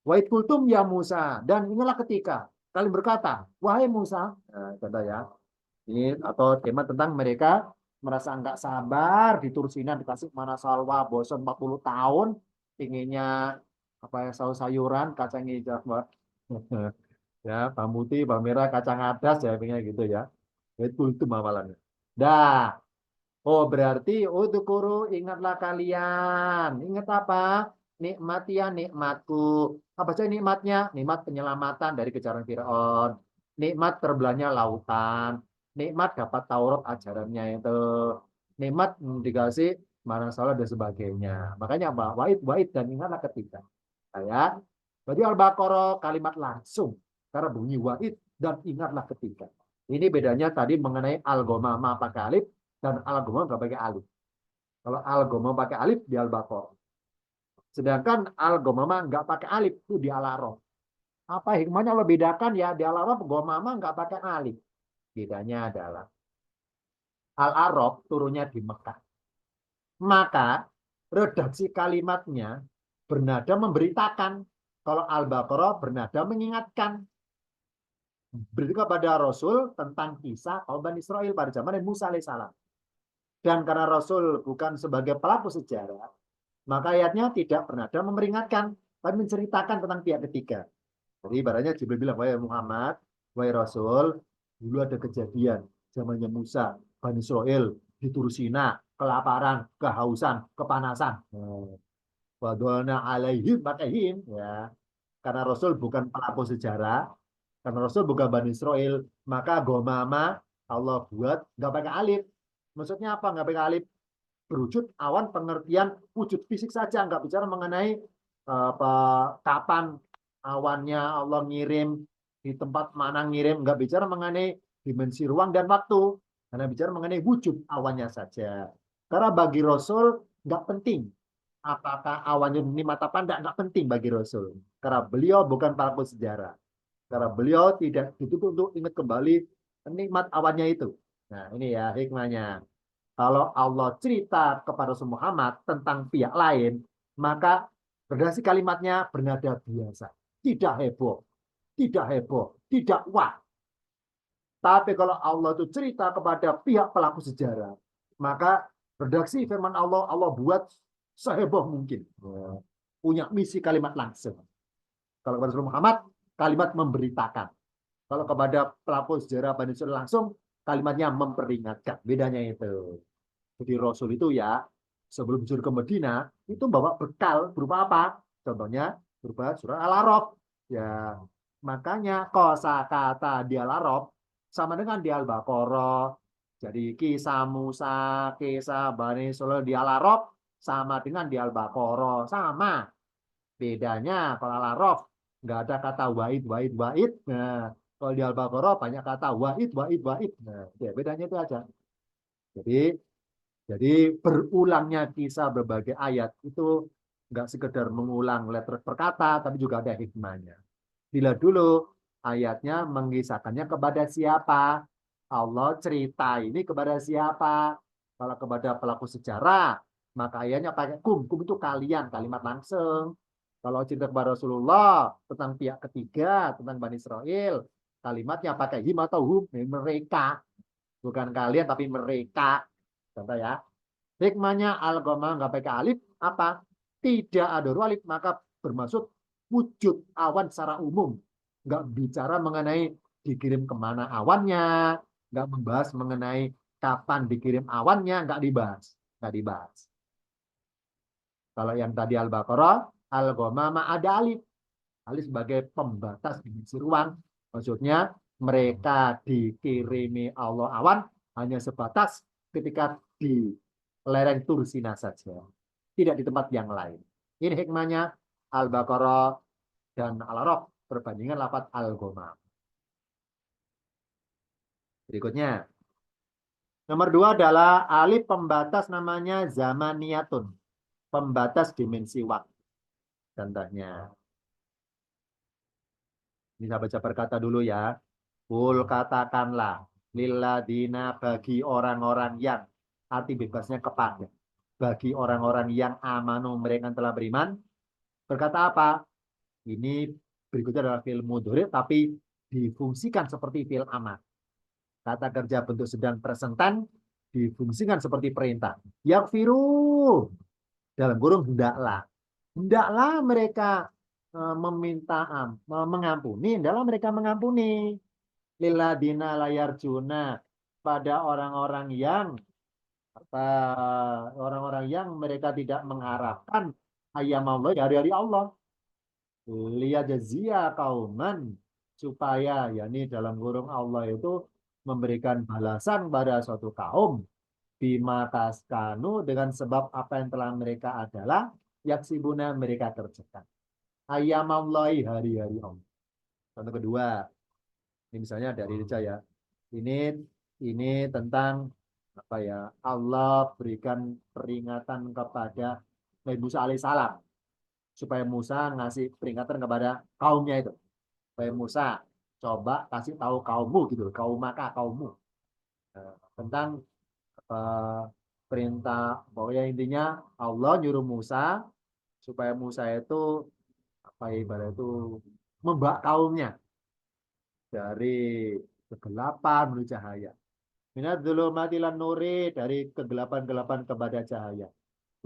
Wa'id kultum ya Musa. Dan ingatlah ketika kalian berkata, wahai Musa. Nah, contoh ya. Ini atau tema tentang mereka merasa nggak sabar di Tursinan dikasih mana salwa bosan 40 tahun inginnya apa ya sayuran kacang hijau ya bawang putih bawang merah kacang adas ya pengen gitu ya itu mawalannya dah. Oh, berarti udhkuru ingatlah kalian. Ingat apa? Nikmati ya nikmatku. Apa saja nikmatnya? Nikmat penyelamatan dari kejaran Firaun. Nikmat terbelahnya lautan. Nikmat dapat Taurat ajarannya itu. Nikmat dikasih mana salah dan sebagainya. Makanya apa? Wa'id, wa'id dan ingatlah ketika. Ya. Berarti Al-Baqarah kalimat langsung. Karena bunyi wa'id dan ingatlah ketika. Ini bedanya tadi mengenai al-ghamamah pakai alif dan al-ghamam nggak pakai alif. Kalau al-ghamam pakai alif di al-baqarah. Sedangkan al-ghamam nggak pakai alif itu di al-a'raf. Apa hikmahnya lo bedakan ya di al-a'raf ghamam nggak pakai alif. Bedanya adalah al-a'raf turunnya di Mekah. Maka redaksi kalimatnya bernada memberitakan. Kalau al-baqarah bernada mengingatkan. Berita kepada Rasul tentang kisah kaum Bani Israel pada zaman Musa alaihissalam. Dan karena Rasul bukan sebagai pelaku sejarah, maka ayatnya tidak pernah ada memperingatkan, tapi menceritakan tentang pihak ketiga. Jadi ibaratnya Jibril bilang, wahai Muhammad, wahai Rasul, dulu ada kejadian zamannya Musa, Bani Israel, di Tursina, kelaparan, kehausan, kepanasan. Wadolna alaihim makahim. Ya. Karena Rasul bukan pelaku sejarah, karena Rasul bukan Bani Israel, maka gomama Allah buat nggak pakai alif. Maksudnya apa? Nggak pakai alif berwujud awan pengertian wujud fisik saja, nggak bicara mengenai apa kapan awannya Allah ngirim di tempat mana ngirim, nggak bicara mengenai dimensi ruang dan waktu, karena bicara mengenai wujud awannya saja. Karena bagi Rasul nggak penting apakah awannya ini mata pandang, nggak penting bagi Rasul, karena beliau bukan pelaku sejarah, karena beliau tidak dituntut untuk ingat kembali nikmat awannya itu. Nah ini ya hikmahnya. Kalau Allah cerita kepada Rasul Muhammad tentang pihak lain, maka berdasar kalimatnya bernada biasa. Tidak heboh, tidak heboh, tidak wah. Tapi kalau Allah itu cerita kepada pihak pelaku sejarah, maka redaksi firman Allah, Allah buat seheboh mungkin. punya misi kalimat langsung. Kalau kepada Rasul Muhammad, kalimat memberitakan. Kalau kepada pelaku sejarah Bani Israil langsung, kalimatnya memperingatkan. Bedanya itu. Jadi Rasul itu ya, sebelum hijrah ke Medina, itu bawa bekal berupa apa? Contohnya berupa surah Al-A'raf. Ya, makanya kosakata di Al-A'raf sama dengan di Al-Baqarah. Jadi kisah Musa, kisah Bani Israil di Al-A'raf sama dengan di Al-Baqarah. Sama. Bedanya kalau Al-A'raf nggak ada kata wa'id, wa'id, wa'id. Nah, kalau di Al-Baqarah banyak kata wa'id, wa'id, wa'id. Nah, ya bedanya itu aja. Jadi berulangnya kisah berbagai ayat itu nggak sekedar mengulang letter perkata, tapi juga ada hikmahnya. Bila dulu ayatnya mengisahkannya kepada siapa? Allah cerita ini kepada siapa? Kalau kepada pelaku sejarah, maka ayatnya pakai kum. Kum itu kalian, kalimat langsung. Kalau cerita kepada Rasulullah tentang pihak ketiga, tentang Bani Israel, kalimatnya pakai him atau hum, mereka. Bukan kalian, tapi mereka. Contoh ya. Hikmahnya al-ghamah nggak pakai alif apa? Tidak ada huruf alif maka bermaksud wujud awan secara umum. Nggak bicara mengenai dikirim kemana awannya, nggak membahas mengenai kapan dikirim awannya, nggak dibahas, nggak dibahas. Kalau yang tadi Al-Baqarah, al-ghamama ada alif, alif sebagai pembatas dimensi ruang. Maksudnya mereka dikirimi Allah awan hanya sebatas ketika di lereng Tursina saja. Tidak di tempat yang lain. Ini hikmahnya Al-Baqarah dan Al-A'raf perbandingan lafaz Al-Ghamam. Berikutnya. Nomor dua adalah alif pembatas namanya zamaniyatun. Pembatas dimensi waktu. Contohnya. Ini saya baca perkata dulu ya. Kul katakanlah lilladina bagi orang-orang yang arti bebasnya kepada bagi orang-orang yang amanu mereka yang telah beriman berkata apa? Ini berikutnya adalah fi'il mudhari tapi difungsikan seperti fi'il amar. Kata kerja bentuk sedang presentan difungsikan seperti perintah. Yakfiru dalam kurung hendaklah. Hendaklah mereka meminta mengampuni, hendaklah mereka mengampuni lilladina layar juna pada orang-orang yang orang-orang yang mereka tidak mengharapkan ayam Allah hari-hari Allah liyajzia kauman supaya yakni dalam kurung Allah itu memberikan balasan pada suatu kaum bima taskanu dengan sebab apa yang telah mereka adalah yaksibuna mereka kerjakan ayam Allah hari-hari Allah. Contoh kedua ini misalnya dari Rica ya. Ini tentang apa ya? Allah berikan peringatan kepada Nabi Musa alaihissalam supaya Musa ngasih peringatan kepada kaumnya itu. Supaya Musa coba kasih tahu kaummu gitu, kaum maka kaummu. Tentang perintah pokoknya intinya Allah nyuruh Musa supaya Musa itu apa ya, ibarat itu membawa kaumnya dari kegelapan menuju cahaya. Minat dulu matilan nuri dari kegelapan-gelapan kepada cahaya.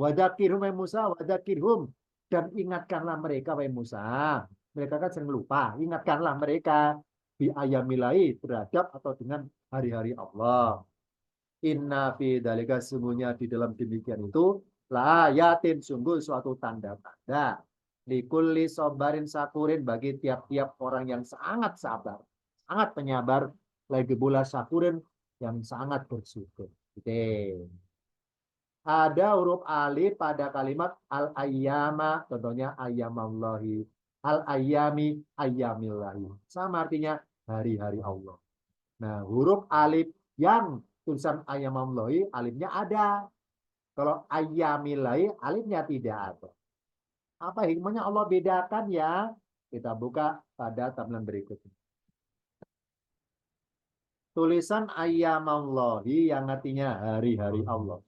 Wadakirhum wahai Musa, wadakirhum dan ingatkanlah mereka wahai Musa. Mereka kan sering lupa. Ingatkanlah mereka bi ayamilai terhadap atau dengan hari-hari Allah. Inna fi dalika sungguhnya di dalam demikian itu la yatin sungguh suatu tanda-tanda likulli sobarin sakurin bagi tiap-tiap orang yang sangat sabar, sangat penyabar lagi pula sakurin yang sangat bersyukur. Oke. Ada huruf alif pada kalimat al-ayyama, contohnya ayyamallahi, al-ayyami, ayyamillahi. Sama artinya hari-hari Allah. Nah, huruf alif yang tulisan ayyamallahi, alifnya ada. Kalau ayyamillahi, alifnya tidak ada. Apa hikmahnya Allah bedakan ya? Kita buka pada tampilan berikutnya. Tulisan ayyamallahi yang artinya hari-hari Allah.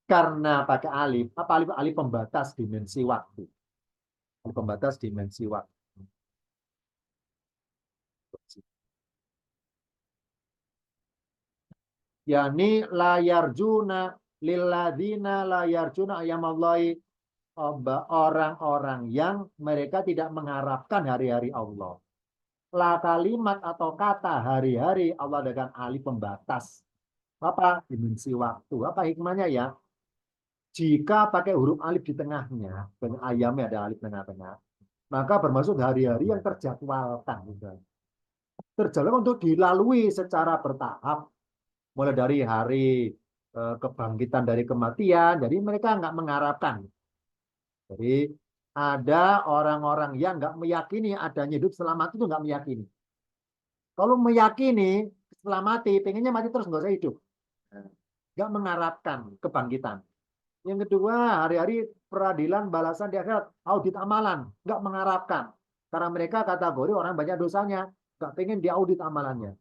Karena pakai alif, apa alif? Alif pembatas dimensi waktu. Alif pembatas dimensi waktu. Yani layar juna lilladzina la yarjuna ayyamallahi, orang-orang yang mereka tidak mengharapkan hari-hari Allah. La kalimat atau kata hari-hari Allah dengan alif pembatas. Apa? Dimensi waktu. Apa hikmahnya ya? Jika pakai huruf alif di tengahnya, dan ayamnya ada alif tengah-tengah, maka bermaksud hari-hari yang terjadwalkan. Terjadwalkan untuk dilalui secara bertahap. Mulai dari hari kebangkitan dari kematian, jadi mereka nggak mengharapkan. Jadi ada orang-orang yang nggak meyakini adanya hidup setelah mati itu nggak meyakini. Kalau meyakini setelah mati, pengennya mati terus nggak usah hidup. Nggak mengharapkan kebangkitan. Yang kedua, hari-hari peradilan balasan di akhirat, audit amalan, nggak mengharapkan. Karena mereka kategori orang banyak dosanya, nggak pengen diaudit amalannya.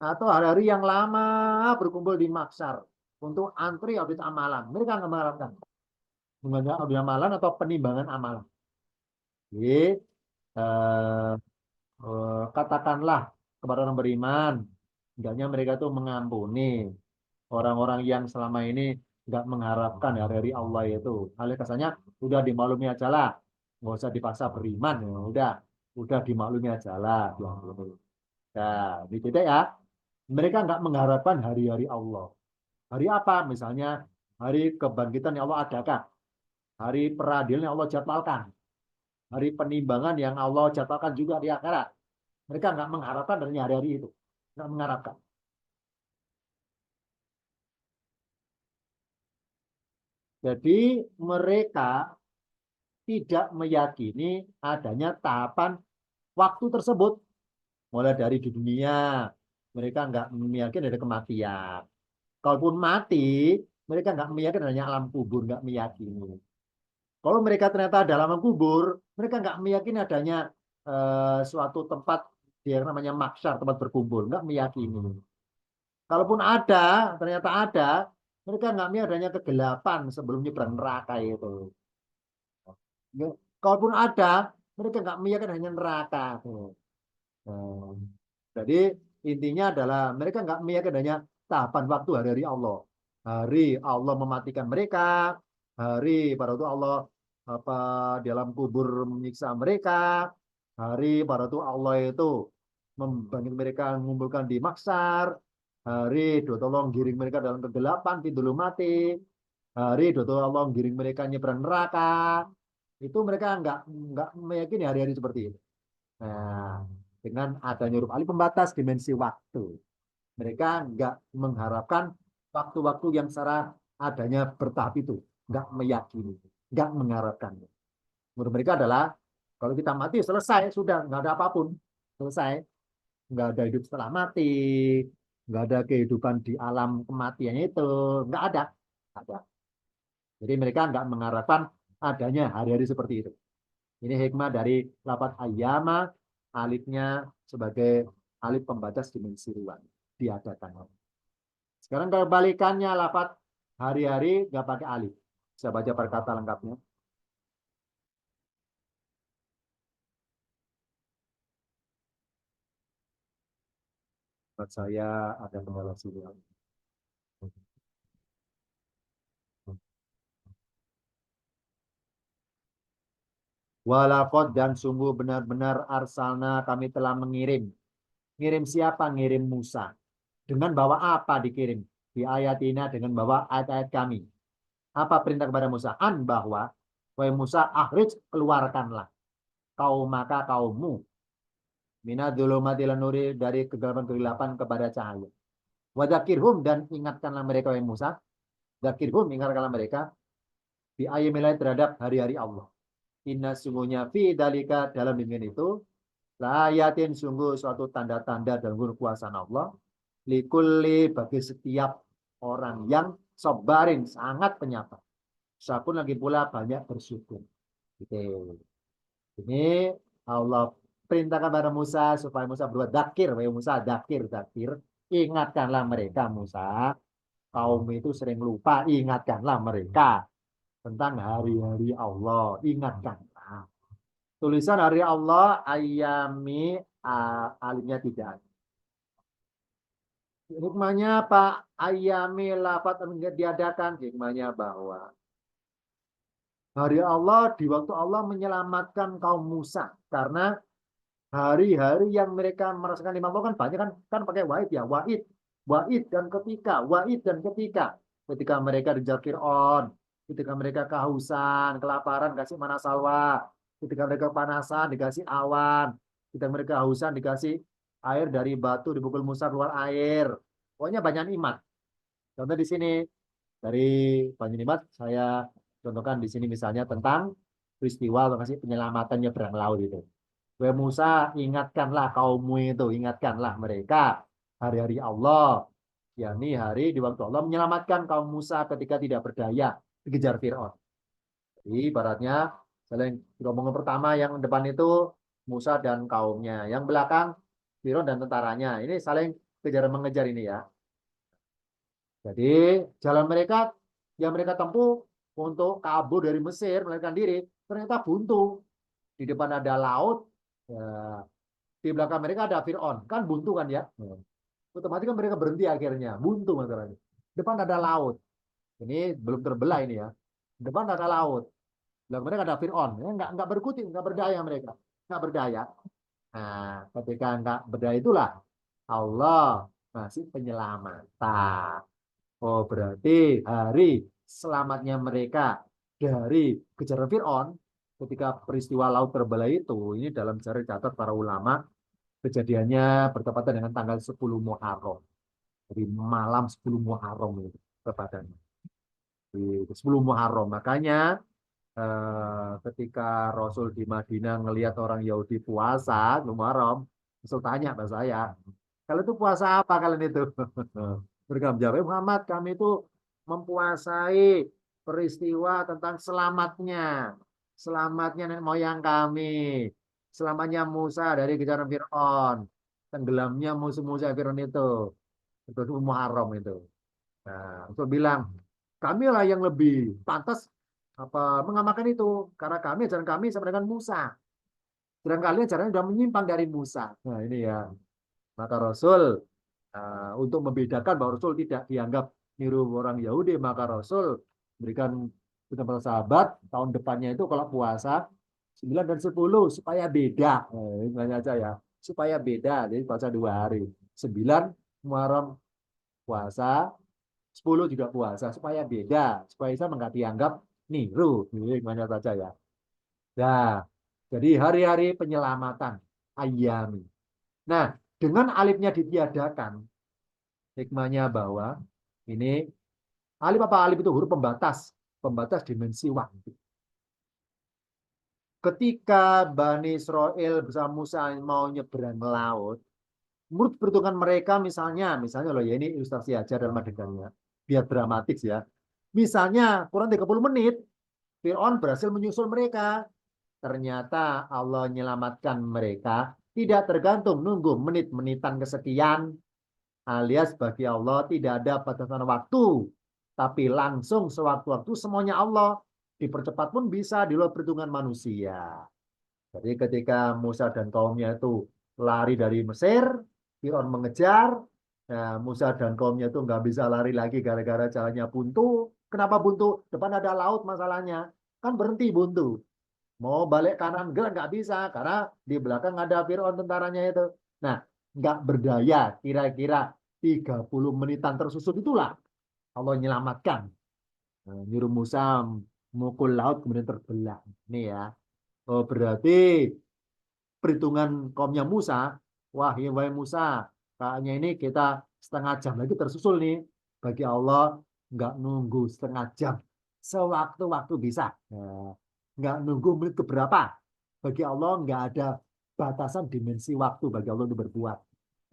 Atau hari-hari yang lama berkumpul di maksar untuk antri audit amalan. Mereka nggak mengharapkan. Audit amalan atau penimbangan amalan. Jadi, eh, katakanlah kepada orang beriman, hendaknya mereka tuh mengampuni orang-orang yang selama ini nggak mengharapkan hari-hari Allah itu. Hal kasarnya udah dimaklumi aja lah, nggak usah dipaksa beriman, ya udah dimaklumi aja lah. Nah, ini beda ya. Mereka nggak mengharapkan hari-hari Allah. Hari apa? Misalnya hari kebangkitan yang Allah adakan, hari peradilan yang Allah jadwalkan, hari penimbangan yang Allah jadwalkan juga di akhirat. Mereka nggak mengharapkan dari hari-hari itu, nggak mengharapkan. Jadi mereka tidak meyakini adanya tahapan waktu tersebut. Mulai dari di dunia, mereka nggak meyakini ada kematian. Kalaupun mati, mereka nggak meyakini adanya alam kubur, nggak meyakini. Kalau mereka ternyata ada alam kubur, mereka nggak meyakini adanya suatu tempat yang namanya mahsyar, tempat berkumpul, nggak meyakini. Kalaupun ada, ternyata ada, mereka nggak meyakini adanya kegelapan sebelum nyebrang neraka itu. Kalaupun ada, mereka nggak meyakini hanya neraka. Nah, jadi intinya adalah mereka nggak meyakini adanya tahapan waktu hari-hari Allah. Hari Allah mematikan mereka, hari pada waktu Allah apa di dalam kubur menyiksa mereka, hari pada waktu Allah itu membangkit mereka mengumpulkan di maksar, hari dua tolong giring mereka dalam kegelapan pintu mati, hari dua tolong Allah giring mereka nyebrang neraka. Itu mereka nggak meyakini hari-hari seperti itu. Nah, dengan adanya huruf alif pembatas dimensi waktu, mereka nggak mengharapkan waktu-waktu yang secara adanya bertahap itu, nggak meyakini, nggak mengharapkan. Menurut mereka adalah kalau kita mati selesai, sudah nggak ada apapun, selesai, nggak ada hidup setelah mati, nggak ada kehidupan di alam kematiannya itu, nggak ada. Ada. Jadi mereka nggak mengharapkan adanya hari-hari seperti itu. Ini hikmah dari lafaz ayyama, alifnya sebagai alif pembatas dimensi ruang diadakan. Sekarang kebalikannya lafaz hari-hari nggak pakai alif. Saya baca perkata lengkapnya. Buat saya ada kendala sini. Walakot dan sungguh benar-benar arsalna kami telah mengirim. Ngirim siapa? Ngirim Musa. Dengan bawa apa dikirim? Di ayat ini dengan bawa ayat-ayat kami. Apa perintah kepada Musa? An bahwa, wahai Musa, akhrij keluarkanlah. Kau maka kaummu. Mina dhulumati nuri dari kegelapan kepada cahaya. Wadakirhum dan ingatkanlah mereka wahai Musa. Dakirhum ingatkanlah mereka. Di ayat terhadap hari-hari Allah. Inna sungguhnya fi dalika dalam bimbingan itu layatin sungguh suatu tanda-tanda dan kekuasaan Allah likulli bagi setiap orang yang sabarin sangat penyapa. Sapun lagi pula banyak bersyukur. Gitu. Ini Allah perintahkan kepada Musa supaya Musa berbuat dakir. Wahai Musa, dakir, dakir. Ingatkanlah mereka Musa. Kaum itu sering lupa. Ingatkanlah mereka tentang hari-hari Allah. Ingatkanlah. Tulisan hari Allah ayami alifnya tidak ada. Hikmahnya Pak ayami lafat diadakan. Hikmahnya bahwa hari Allah di waktu Allah menyelamatkan kaum Musa. Karena hari-hari yang mereka merasakan lima Allah kan banyak kan pakai wa'id ya. Wa'id dan ketika mereka dikejar Fir'aun, ketika mereka kehausan, kelaparan kasih mana salwa, ketika mereka panasan dikasih awan, ketika mereka kehausan dikasih air dari batu dipukul Musa keluar air. Pokoknya banyak nikmat. Contoh di sini dari banyak nikmat saya contohkan di sini misalnya tentang peristiwa lokasi penyelamatан nyebrang laut itu. Wahai Musa, ingatkanlah kaummu itu, ingatkanlah mereka hari-hari Allah, yakni hari di waktu Allah menyelamatkan kaum Musa ketika tidak berdaya dikejar Fir'aun. Jadi ibaratnya, rombongan pertama yang depan itu Musa dan kaumnya, yang belakang Fir'aun dan tentaranya. Ini saling kejar mengejar ini ya. Jadi jalan mereka yang mereka tempuh untuk kabur dari Mesir, melarikan diri, ternyata buntu. Di depan ada laut, ya, di belakang mereka ada Fir'aun, kan buntu kan ya. Otomatis kan mereka berhenti akhirnya, buntu masalahnya. Depan ada laut, ini belum terbelah ini ya. Depan ada laut, belakang mereka ada Fir'aun, ya, nggak berkutik, nggak berdaya mereka, nggak berdaya. Nah, ketika nggak berdaya itulah Allah masih penyelamatan. Oh, berarti hari selamatnya mereka dari kejaran Fir'aun ketika peristiwa laut terbelah itu, ini dalam sejarah catat para ulama, kejadiannya bertepatan dengan tanggal 10 Muharram. Jadi malam 10 Muharram itu tepatannya. Di 10 Muharram. Makanya ketika Rasul di Madinah ngelihat orang Yahudi puasa Muharram, Rasul tanya ke saya, kalau itu puasa apa kalian itu? Mereka menjawab, Muhammad, kami itu mempuasai peristiwa tentang selamatnya nenek moyang kami, selamatnya Musa dari kejaran Fir'aun, tenggelamnya musuh-musuh Fir'aun itu Muharram itu. Nah, untuk bilang, kamilah yang lebih pantas mengamalkan itu, karena ajaran kami sama dengan Musa. Sedangkan kalian ajarannya sudah menyimpang dari Musa. Nah, ini ya. Maka Rasul untuk membedakan bahwa Rasul tidak dianggap niru orang Yahudi, maka Rasul berikan kita para sahabat tahun depannya itu kalau puasa 9 dan 10 supaya beda. Ini banyak aja ya. Supaya beda. Jadi puasa 2 hari. 9 Muharram puasa, 10 juga puasa supaya beda, supaya saya nggak dianggap niru. Ini banyak saja ya. Nah, jadi hari-hari penyelamatan ayami. Nah, dengan alifnya ditiadakan, hikmahnya bahwa ini alif apa alif itu huruf pembatas, pembatas dimensi waktu. Ketika Bani Israel bersama Musa mau nyebrang laut, menurut perhitungan mereka misalnya loh ya ini ilustrasi aja dalam adegannya, biar dramatis ya. Misalnya kurang 30 menit, Fir'aun berhasil menyusul mereka. Ternyata Allah menyelamatkan mereka tidak tergantung nunggu menit-menitan kesekian, alias bagi Allah tidak ada batasan waktu, tapi langsung sewaktu-waktu semuanya Allah. Dipercepat pun bisa di luar perhitungan manusia. Jadi ketika Musa dan kaumnya itu lari dari Mesir, Fir'aun mengejar, nah, Musa dan kaumnya itu nggak bisa lari lagi gara-gara jalannya buntu. Kenapa buntu? Depan ada laut masalahnya. Kan berhenti buntu. Mau balik kanan gerak nggak bisa karena di belakang ada Fir'aun tentaranya itu. Nah, nggak berdaya. Kira-kira 30 menitan tersusun itulah Allah menyelamatkan. Nah, nyuruh Musa mukul laut kemudian terbelah. Ini ya. Oh, berarti perhitungan kaumnya Musa, wah ya wahai Musa, kayaknya ini kita setengah jam lagi tersusul nih. Bagi Allah nggak nunggu setengah jam, sewaktu-waktu bisa. Nah, nggak nunggu menit keberapa. Bagi Allah nggak ada batasan dimensi waktu bagi Allah untuk berbuat.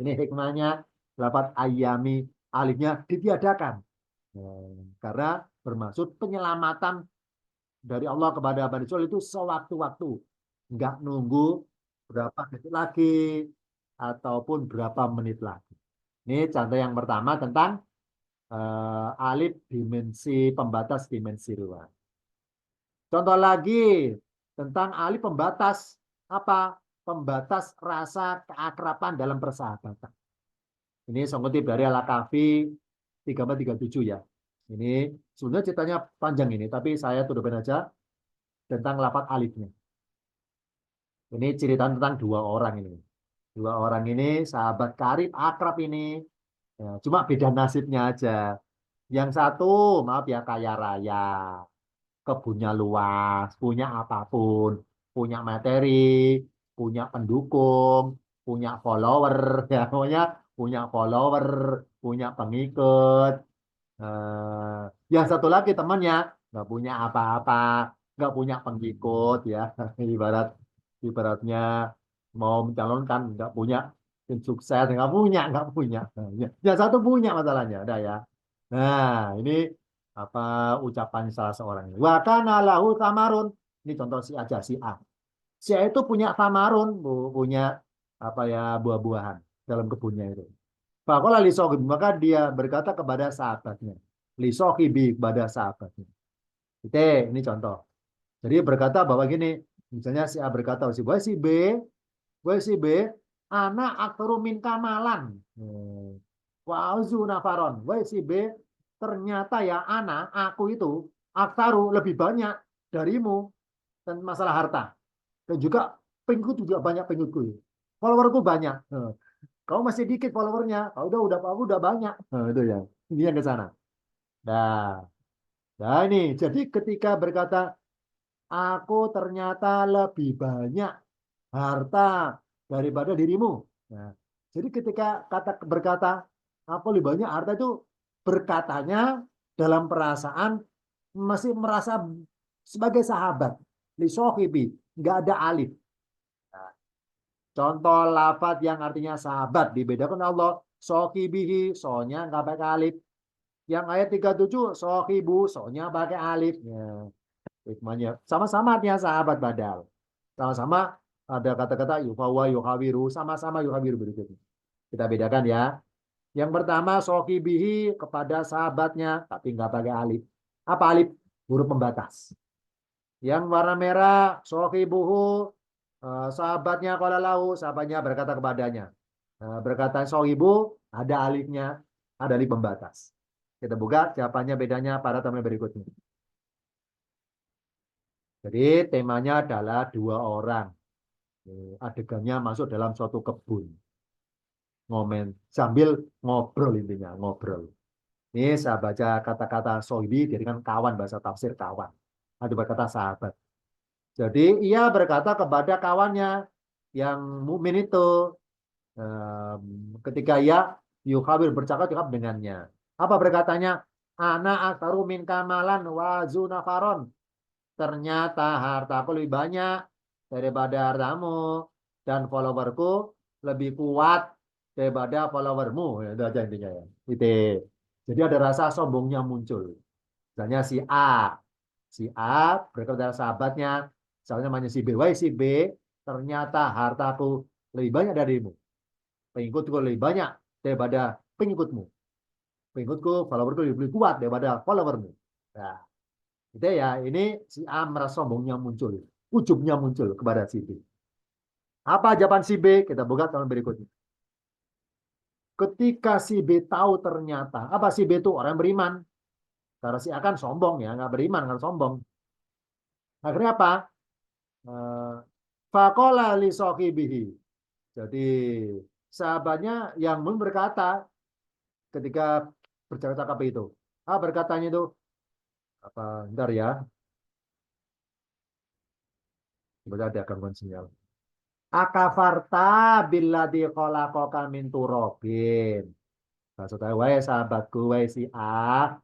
Ini hikmahnya dapat ayami alifnya ditiadakan. Karena bermaksud penyelamatan dari Allah kepada Bani Israil itu sewaktu-waktu. Nggak nunggu berapa detik lagi ataupun berapa menit lagi. Ini contoh yang pertama tentang alif dimensi pembatas dimensi ruang. Contoh lagi tentang alif pembatas apa? Pembatas rasa keakraban dalam persahabatan. Ini saya ngutip dari Al-Kahfi 3437 ya. Ini sebenarnya ceritanya panjang ini, tapi saya tuduhkan aja tentang lafadz alifnya. Ini cerita tentang dua orang ini. Dua orang ini sahabat karib, akrab ini. Ya, cuma beda nasibnya aja. Yang satu, maaf ya, kaya raya. Kebunnya luas, punya apapun. Punya materi, punya pendukung, punya follower. Ya, punya follower, punya pengikut. Yang satu lagi temannya nggak punya apa-apa, nggak punya pengikut ya. Ibaratnya mau mencalonkan nggak punya tim sukses, nggak punya. Nah, yang satu punya masalahnya, ada ya. Nah, ini apa ucapan salah seorang ini. Wa kana lahu tamarun. Ini contoh si aja si A. Si A itu punya tamarun, punya apa ya buah-buahan dalam kebunnya itu. Fakola li sohib, maka dia berkata kepada sahabatnya. Li sohibi, kepada sahabatnya. Ini contoh. Jadi berkata bahwa gini, misalnya si A berkata, si B, anak aktoru min kamalan. Wa'uzu nafaron. Wahai si B, ternyata ya anak, aku itu, aktaru lebih banyak darimu dan masalah harta. Dan juga pengikut juga banyak pengikutku. Followerku banyak. Kau masih dikit followernya. Kau aku udah banyak. Nah, itu ya. Ini yang ke sana. Nah, nah ini. Jadi ketika berkata, aku ternyata lebih banyak harta daripada dirimu. Nah, jadi ketika berkata, aku lebih banyak harta itu berkatanya dalam perasaan masih merasa sebagai sahabat. Li sohibi. Nggak ada alif. Contoh lafadz yang artinya sahabat dibedakan Allah. Sohibihi, soalnya nggak pakai alif. Yang ayat 37, sohibu, soalnya pakai alif. Ya, hikmahnya. Sama-sama artinya sahabat badal. Sama-sama ada kata-kata yufawa, yuhawiru. Sama-sama yuhawiru berikutnya. Kita bedakan ya. Yang pertama, sohibihi kepada sahabatnya. Tapi nggak pakai alif. Apa alif? Huruf pembatas. Yang warna merah, sohibuhu. Sahabatnya qala lahu, sahabatnya berkata kepadanya. Berkata sohibu, ada alifnya, ada alif pembatas. Kita buka jawabannya bedanya pada teman berikutnya. Jadi temanya adalah dua orang. Adegannya masuk dalam suatu kebun. Ngomen sambil ngobrol intinya, ngobrol. Ini saya baca kata-kata sohibi, jadi kan kawan, bahasa tafsir kawan. Ada berkata sahabat. Jadi ia berkata kepada kawannya yang mukmin itu, ketika ia yukhabir bercakap-cakap dengannya. Apa berkatanya? Ana aktaru min kamalan wa zunafaron. Ternyata hartaku lebih banyak daripada hartamu dan followerku lebih kuat daripada followermu. Ya, itu aja intinya ya. Itu. Jadi ada rasa sombongnya muncul. Misalnya si A berkata kepada sahabatnya, misalnya namanya si B, wahai si B, ternyata hartaku lebih banyak darimu. Pengikutku lebih banyak daripada pengikutmu. Pengikutku, followerku lebih kuat daripada followermu. Nah, itu ya, ini si A merasa sombongnya muncul. Ujubnya muncul kepada si B. Apa jawaban si B? Kita buka tahun berikutnya. Ketika si B tahu ternyata, apa si B itu orang beriman. Karena si A kan sombong ya, nggak beriman, kan sombong. Akhirnya apa? Fakola li sohibihi. Jadi sahabatnya yang berkata ketika bercakap-cakap itu. Berkatanya itu apa? Bentar ya. Sebenarnya ada gangguan sinyal. Akafarta billadzi khalaqaka min turabin. Maksudnya, wahai sahabatku, wahai si A,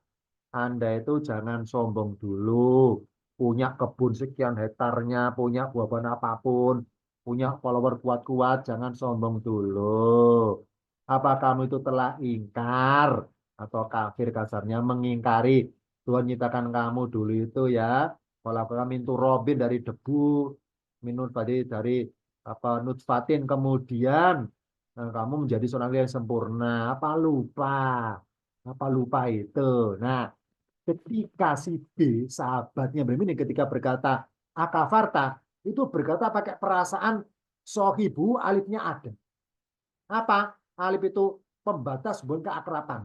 Anda itu jangan sombong dulu. Punya kebun sekian hektarnya, punya buah-buahan apapun, punya follower kuat-kuat, jangan sombong dulu. Apa kamu itu telah ingkar atau kafir kasarnya mengingkari Tuhan nyiptakan kamu dulu itu ya. Kalau kamu mintu robin dari debu, minum dari apa nutfatin kemudian kamu menjadi seorang yang sempurna. Apa lupa itu. Nah, ketika si B, sahabatnya ini ketika berkata akafarta, itu berkata pakai perasaan sohibu, alifnya ada. Apa? Alif itu pembatas hubungan keakraban.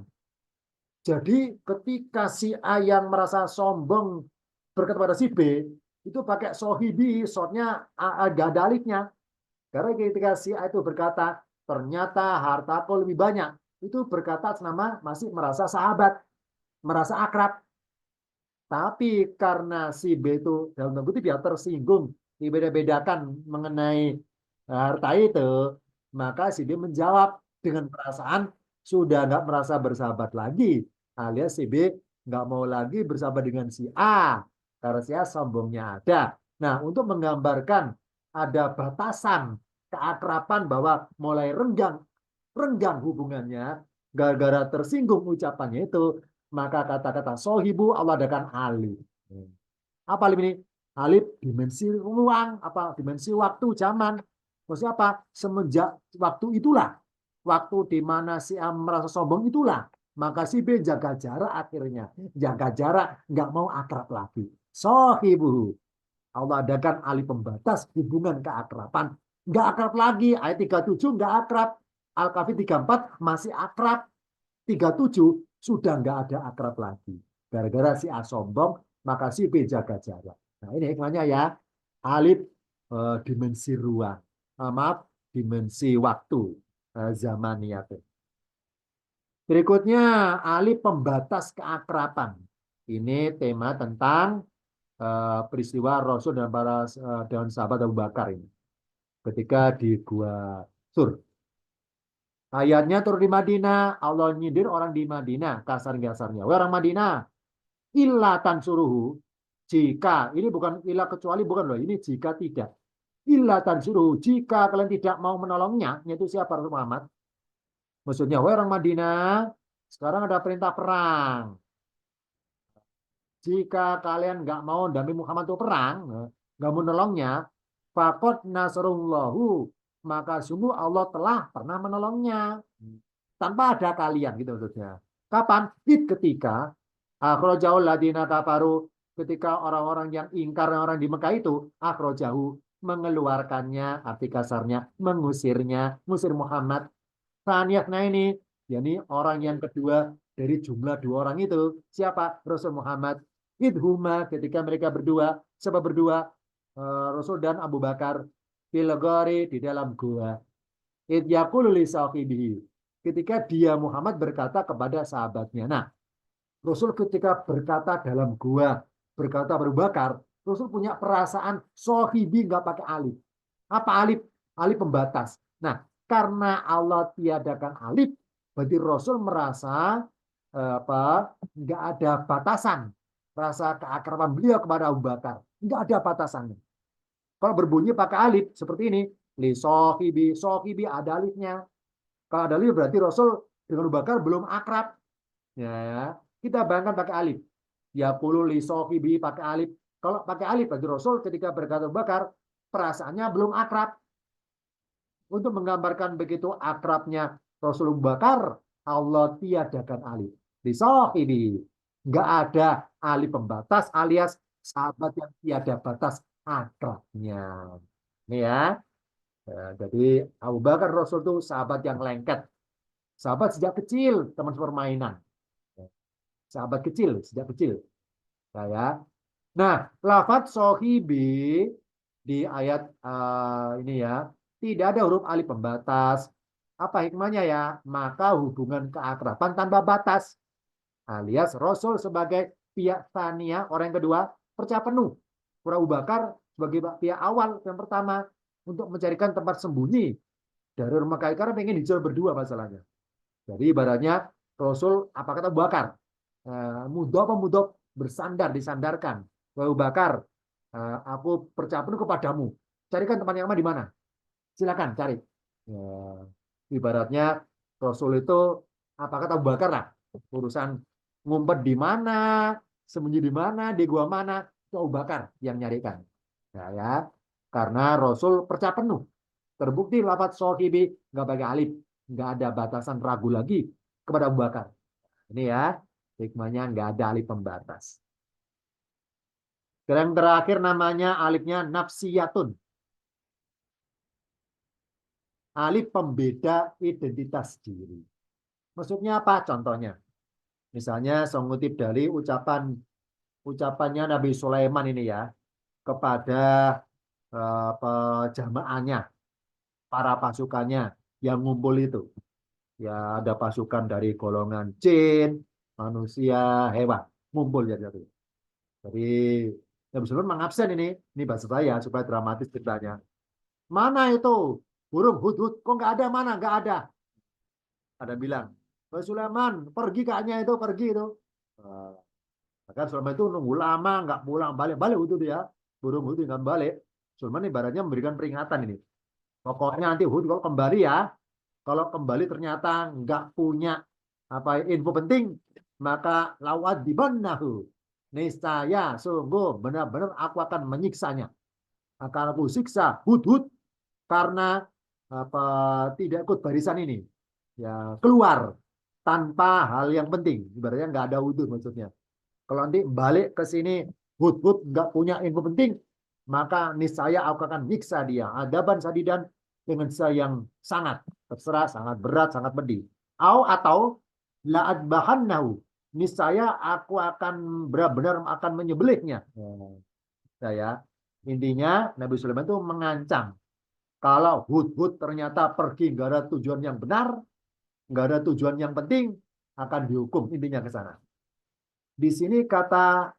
Jadi ketika si A yang merasa sombong berkata pada si B, itu pakai sohibi, shortnya gak ada alifnya. Karena ketika si A itu berkata, ternyata hartaku lebih banyak, itu berkata atas nama masih merasa sahabat, merasa akrab. Tapi karena si B itu dalam tanda kutip ya tersinggung, dibeda-bedakan mengenai harta itu, maka si B menjawab dengan perasaan sudah nggak merasa bersahabat lagi, alias si B nggak mau lagi bersahabat dengan si A karena si A sombongnya ada. Nah, untuk menggambarkan ada batasan keakraban bahwa mulai renggang renggang hubungannya gara-gara tersinggung ucapannya itu, maka kata-kata sohibu Allah adakan alif. Apa alif ini? Alif dimensi ruang, apa dimensi waktu, zaman. Maksudnya apa? Semenjak waktu itulah, waktu di mana si A merasa sombong itulah, maka si B jaga jarak akhirnya, jaga jarak, nggak mau akrab lagi. Sohibu Allah adakan alif pembatas hubungan keakraban. Nggak akrab lagi. Ayat 37 nggak akrab. Al-Kahfi 34 masih akrab. 37 sudah nggak ada akrab lagi. Gara-gara si A sombong, maka si B jaga jarak. Nah ini hikmahnya ya. Alif dimensi ruang. Maaf, dimensi waktu. Zamaniyat. Berikutnya, alif pembatas keakraban. Ini tema tentang peristiwa Rasul dan para dan sahabat Abu Bakar ini ketika di Gua Sur. Ayatnya turun di Madinah, Allah nyindir orang di Madinah, kasar-kasarnya. Orang Madinah, illa tansuruhu, jika, ini bukan illa kecuali, bukan loh, ini jika tidak. Illa tansuruhu, jika kalian tidak mau menolongnya, yaitu siapa Rasul Muhammad? Maksudnya, orang Madinah, sekarang ada perintah perang. Jika kalian nggak mau Nabi Muhammad itu perang, nggak mau menolongnya, fakot nasrullahu, maka sungguh Allah telah pernah menolongnya tanpa ada kalian gitu maksudnya. Kapan? Ketika akhrajaul ladina kafaru, ketika orang-orang yang ingkar orang di Mekah itu akhrajahu mengeluarkannya, arti kasarnya mengusirnya, mengusir Muhammad. Nah ini, yakni orang yang kedua dari jumlah dua orang itu siapa? Rasul Muhammad. Idhuma ketika mereka berdua, sebab berdua Rasul dan Abu Bakar filgori di dalam gua. Id yaqulu li sahibihi. Ketika dia Muhammad berkata kepada sahabatnya. Nah, Rasul ketika berkata dalam gua, berkata Abu Bakar, Rasul punya perasaan sohibi nggak pakai alif. Apa alif? Alif pembatas. Nah, karena Allah tiadakan alif, berarti Rasul merasa apa? Nggak ada batasan. Rasa keakraban beliau kepada Abu Bakar. Nggak ada batasannya. Kalau berbunyi pakai alif, seperti ini. Li sohibi, sohibi ada alifnya. Kalau ada alif berarti Rasul dengan Abu Bakar belum akrab. Ya, kita bayangkan pakai alif. Ya puluh li sohibi pakai alif. Kalau pakai alif berarti Rasul ketika berkata Abu Bakar, perasaannya belum akrab. Untuk menggambarkan begitu akrabnya Rasul Abu Bakar, Allah tiadakan alif. Li sohibi. Nggak ada alif pembatas alias sahabat yang tiada batas akrabnya. Ini ya. Jadi Abu Bakar Rasul itu sahabat yang lengket. Sahabat sejak kecil, teman permainan. Sahabat kecil, sejak kecil. Ya. Nah, lafadz sohibi di ayat ini ya, tidak ada huruf alif pembatas. Apa hikmahnya ya? Maka hubungan keakraban tanpa batas. Alias Rasul sebagai pihak tania, orang yang kedua, percaya penuh. Abu Bakar sebagai pihak awal, yang pertama, untuk mencarikan tempat sembunyi dari rumah kaya karena pengen dijual berdua masalahnya. Jadi ibaratnya Rasul apa kata Abu Bakar? Mudah apa mudah bersandar, disandarkan. Abu Bakar, aku percaya penuh kepadamu. Carikan tempat yang aman di mana? Silakan cari. Ya, ibaratnya Rasul itu apa kata Abu Bakar lah. Urusan ngumpet di mana, sembunyi di mana, di gua mana, itu Abu Bakar yang nyarikan. Ya. Karena Rasul percaya penuh. Terbukti lafadz sohibi nggak pakai alif, nggak ada batasan ragu lagi kepada Abu Bakar. Ini ya, hikmahnya nggak ada alif pembatas. Yang terakhir namanya alifnya nafsiyatun. Alif pembeda identitas diri. Maksudnya apa? Contohnya, misalnya saya ngutip dari ucapannya Nabi Sulaiman ini ya kepada jamaahnya, para pasukannya yang ngumpul itu. Ya ada pasukan dari golongan jin, manusia, hewan ngumpul ya. Jadi Nabi Sulaiman mengabsen ini bahasa saya supaya dramatis ceritanya. Mana itu burung hudhud? Kok nggak ada? Mana? Nggak ada. Ada bilang, Nabi Sulaiman pergi kayaknya itu pergi itu. Nah, maka Sulaiman itu nunggu lama nggak pulang balik balik itu dia burung hudhud nggak balik. Sulaiman ibaratnya memberikan peringatan ini. Pokoknya nanti Hud kalau kembali ya, kalau kembali ternyata nggak punya apa info penting, maka lawat dibannahu. Niscaya sungguh benar-benar aku akan menyiksanya. Akan aku siksa Hud karena apa tidak ikut barisan ini. Ya keluar tanpa hal yang penting. Ibaratnya nggak ada wudhu maksudnya. Kalau nanti balik ke sini Hud nggak punya info penting, maka niscaya aku akan nyiksa dia. Adaban sadidan dengan siksa yang sangat terserah, sangat berat, sangat pedih. Atau la'adbahannahu. Niscaya aku akan benar-benar akan menyembelihnya. Saya intinya Nabi Sulaiman itu mengancam kalau Hud ternyata pergi nggak ada tujuan yang benar, nggak ada tujuan yang penting, akan dihukum intinya ke sana. Di sini kata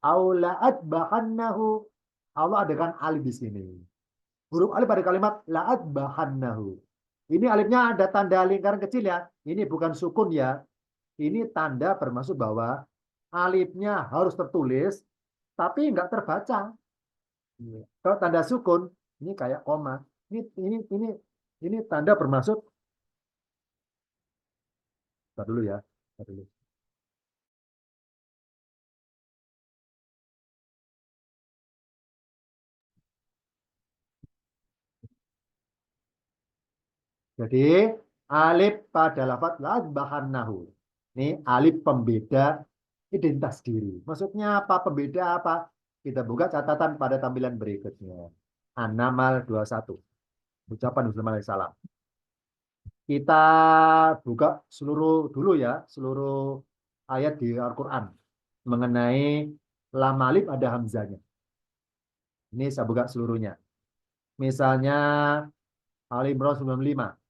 aulaat bahannahu, Allah adakan alif di sini. Huruf alif pada kalimat laat bahannahu. Ini alifnya ada tanda lingkaran kecil ya. Ini bukan sukun ya. Ini tanda bermaksud bahwa alifnya harus tertulis, tapi nggak terbaca. Kalau tanda sukun, ini kayak koma. Ini tanda bermaksud. Bentar dulu ya. Bentar dulu. Jadi alif pada lafaz la bahannahu. Ini alif pembeda identitas diri. Maksudnya apa? Pembeda apa? Kita buka catatan pada tampilan berikutnya. An-Naml 21. Ucapan Nabi Salam. Kita buka seluruh dulu ya, seluruh ayat di Al-Quran mengenai lam alif ada hamzanya. Ini saya buka seluruhnya. Misalnya Ali Imran 95.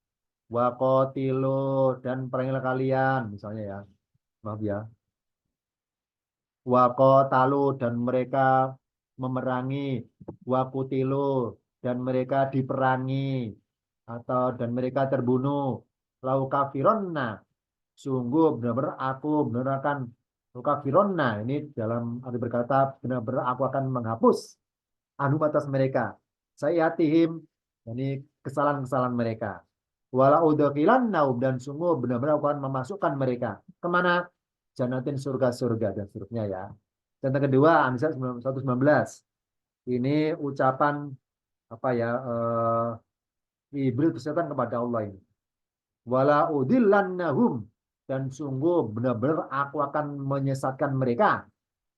Wa qatilu dan perangilah kalian misalnya ya. Maaf ya. Wa qatalu dan mereka memerangi. Wa qutilu dan mereka diperangi atau dan mereka terbunuh. Lau kafironna sungguh benar-benar aku benar akan kafironna ini dalam arti berkata benar-benar aku akan menghapus anu atas mereka. Saya yatihim ini kesalahan-kesalahan mereka. Wala udkhilannahum dan sungguh benar-benar akan memasukkan mereka kemana? Jannatin surga-surga dan seterusnya ya. Contoh kedua An-Nisa 119. Ini ucapan apa ya iblis bersetan kepada Allah ini. Wala udillannahum dan sungguh benar-benar aku akan menyesatkan mereka.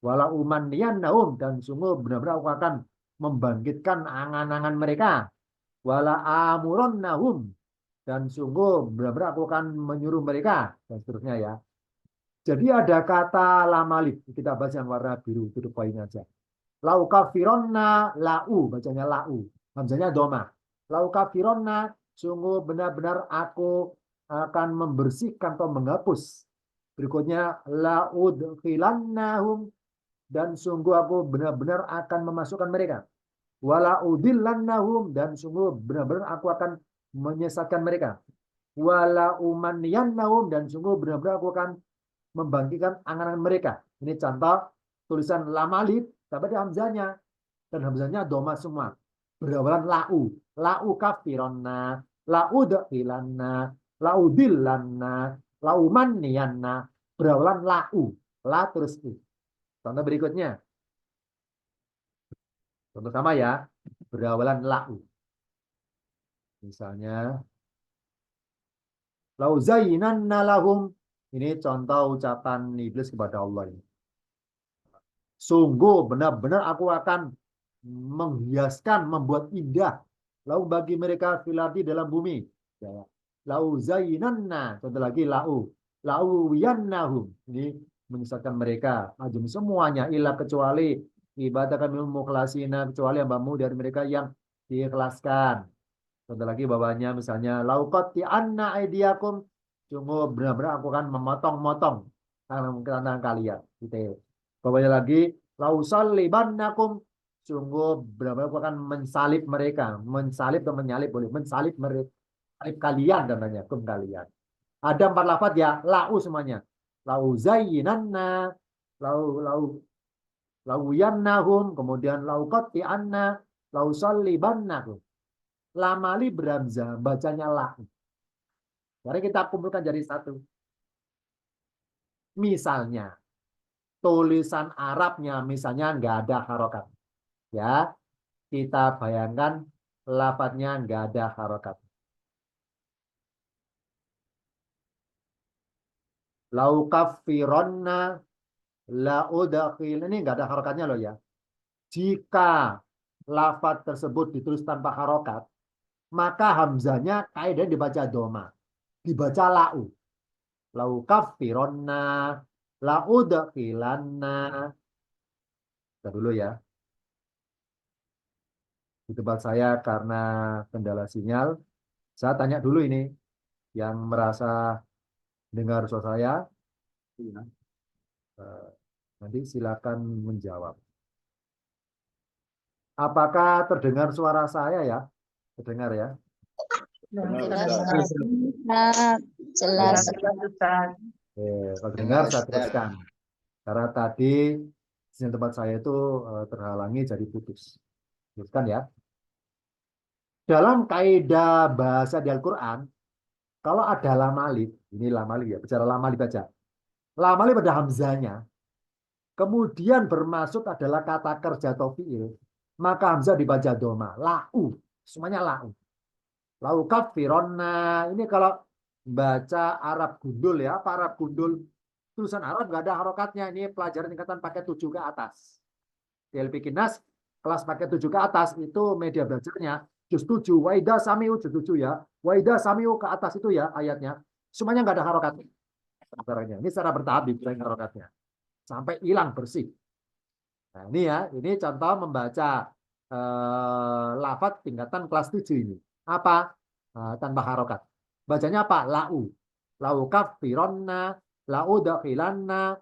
Wala umanniyannahum dan sungguh benar-benar aku akan membangkitkan angan-angan mereka. Wala amurannahum dan sungguh benar-benar aku akan menyuruh mereka dan seterusnya ya. Jadi ada kata lamalif kita bahas yang warna biru itu poin aja. Lau kafironna lau bacanya lau hamzanya doma. Lau kafironna sungguh benar-benar aku akan membersihkan atau menghapus. Berikutnya laudkhilannahum dan sungguh aku benar-benar akan memasukkan mereka. Wala udillannahum dan sungguh benar-benar aku akan menyesatkan mereka. Wala umanniyannahum dan sungguh benar-benar aku akan membangkitkan angan-angan mereka. Ini contoh tulisan lam alif tapi ada hamzanya dan hamzanya doma semua. Berawalan lau. Lau kafironna, lau da'ilanna, lau dillanna, lau manniyanna. Berawalan lau. La terus i. Contoh berikutnya. Contoh sama ya. Berawalan lau. Misalnya lau zayyinanna lahum. Ini contoh ucapan iblis kepada Allah ini. Sungguh benar-benar aku akan menghiaskan, membuat indah. Lalu bagi mereka filardi dalam bumi. Ya. lau zayyinanna, contoh lagi lau wiyannahum. Ini menyesatkan mereka. Ajum semuanya ilah kecuali ibadakan minum mukhlasina, kecuali hambamu dari mereka yang diikhlaskan. Contoh lagi bawahnya misalnya lauqati anna aidiakum, sungguh benar-benar aku akan memotong-motong tangan kalian. Gitu. Bawahnya lagi lausallibannakum, sungguh benar-benar aku akan mensalib mereka, mensalib atau menyalib boleh, mensalib mereka, salib kalian namanya, kum kalian. Ada 4 lafaz ya, lau semuanya. Lau zayyinanna, lau lauyannahum, kemudian lauqati anna, lausallibannahum. Lamali beramza, bacanya la. Mari kita kumpulkan jadi satu. Misalnya, tulisan Arabnya misalnya nggak ada harokat. Ya, kita bayangkan lafadznya nggak ada harokat. Laukafironna laudakil, ini nggak ada harokatnya loh ya. Jika lafadz tersebut ditulis tanpa harokat, maka hamzanya kaidah dibaca doma, dibaca lau. Laukafironna laudakilanna. Kita dulu ya. Di tempat saya karena kendala sinyal, saya tanya dulu ini yang merasa dengar suara saya, nanti silakan menjawab. Apakah terdengar suara saya ya? Terdengar ya? Jelas, jelas. Kalau dengar saya teruskan. Karena tadi sinyal tempat saya itu terhalangi jadi putus. Teruskan ya. Dalam kaidah bahasa di Al-Quran, kalau ada lam alif, ini lam alif ya, bicara lam alif aja. Lam alif pada hamzanya, kemudian bermaksud adalah kata kerja atau fiil, maka hamzah dibaca doma, lau, semuanya lau. Lau kafironna, ini kalau baca Arab gundul ya, apa Arab gundul, tulisan Arab nggak ada harokatnya, ini pelajaran tingkatan pakai 7 ke atas. TLP Kinas, kelas pakai 7 ke atas, itu media belajarnya, juz 7, waida samiu, juz 7 ya, waida samiu ke atas itu ya ayatnya, semuanya nggak ada harokatnya. Ini secara bertahap dibilangin harokatnya. Sampai hilang bersih. Nah ini ya, ini contoh membaca lafadz tingkatan kelas 7 ini. Apa? Tanpa harokat. Bacanya apa? Lau. Lau kafironna, lau dakhilanna,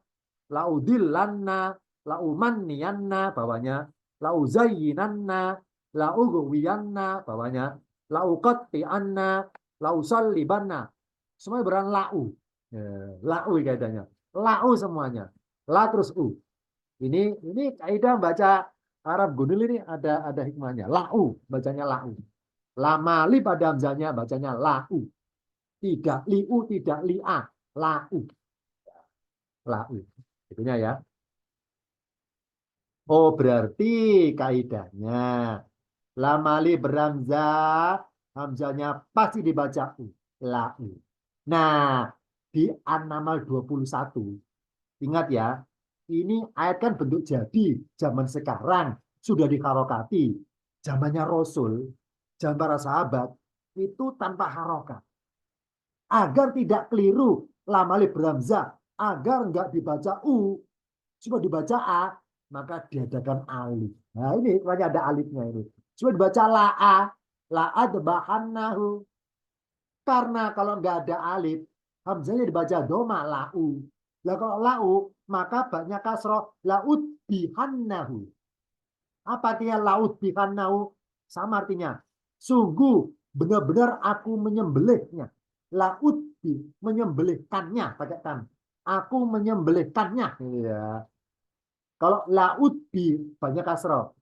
lau dillanna, lau manniyanna, bawahnya. Lau zayyinanna, lau guwiyanna, bawahnya. Lau qatti'anna, lau sallibanna. Semuanya beran lau. Lau katanya. Lau semuanya. La terus u. Ini kaidah baca Arab gundul ini ada hikmahnya. Lau bacanya lau. Lama li pada hamzanya bacanya lau. Tidak liu, tidak lia. Lau. Lau. Itunya ya. Oh, berarti kaidahnya lama li beramzah, hamzanya pasti dibaca u. Lau. Nah, di An-Naml 21 ingat ya, ini ayat kan bentuk jadi zaman sekarang sudah diharokati. Zamannya Rasul, zaman para sahabat itu tanpa harokat. Agar tidak keliru lam alif beramzah, agar enggak dibaca u, cuma dibaca a, maka diadakan alif. Nah ini makanya ada alifnya ini. Cuma dibaca la adbahannahu. Karena kalau enggak ada alif, hamzahnya dibaca doma lau. Lah kalau lau, maka banyak kasroh laut bihannahu. Apa artinya laut bihannahu? Sama artinya, sungguh benar-benar aku menyembelihnya. Laut bi, menyembelihkannya, pakai kan. Aku menyembelihkannya. Ya. Kalau laut bi, banyak kasroh.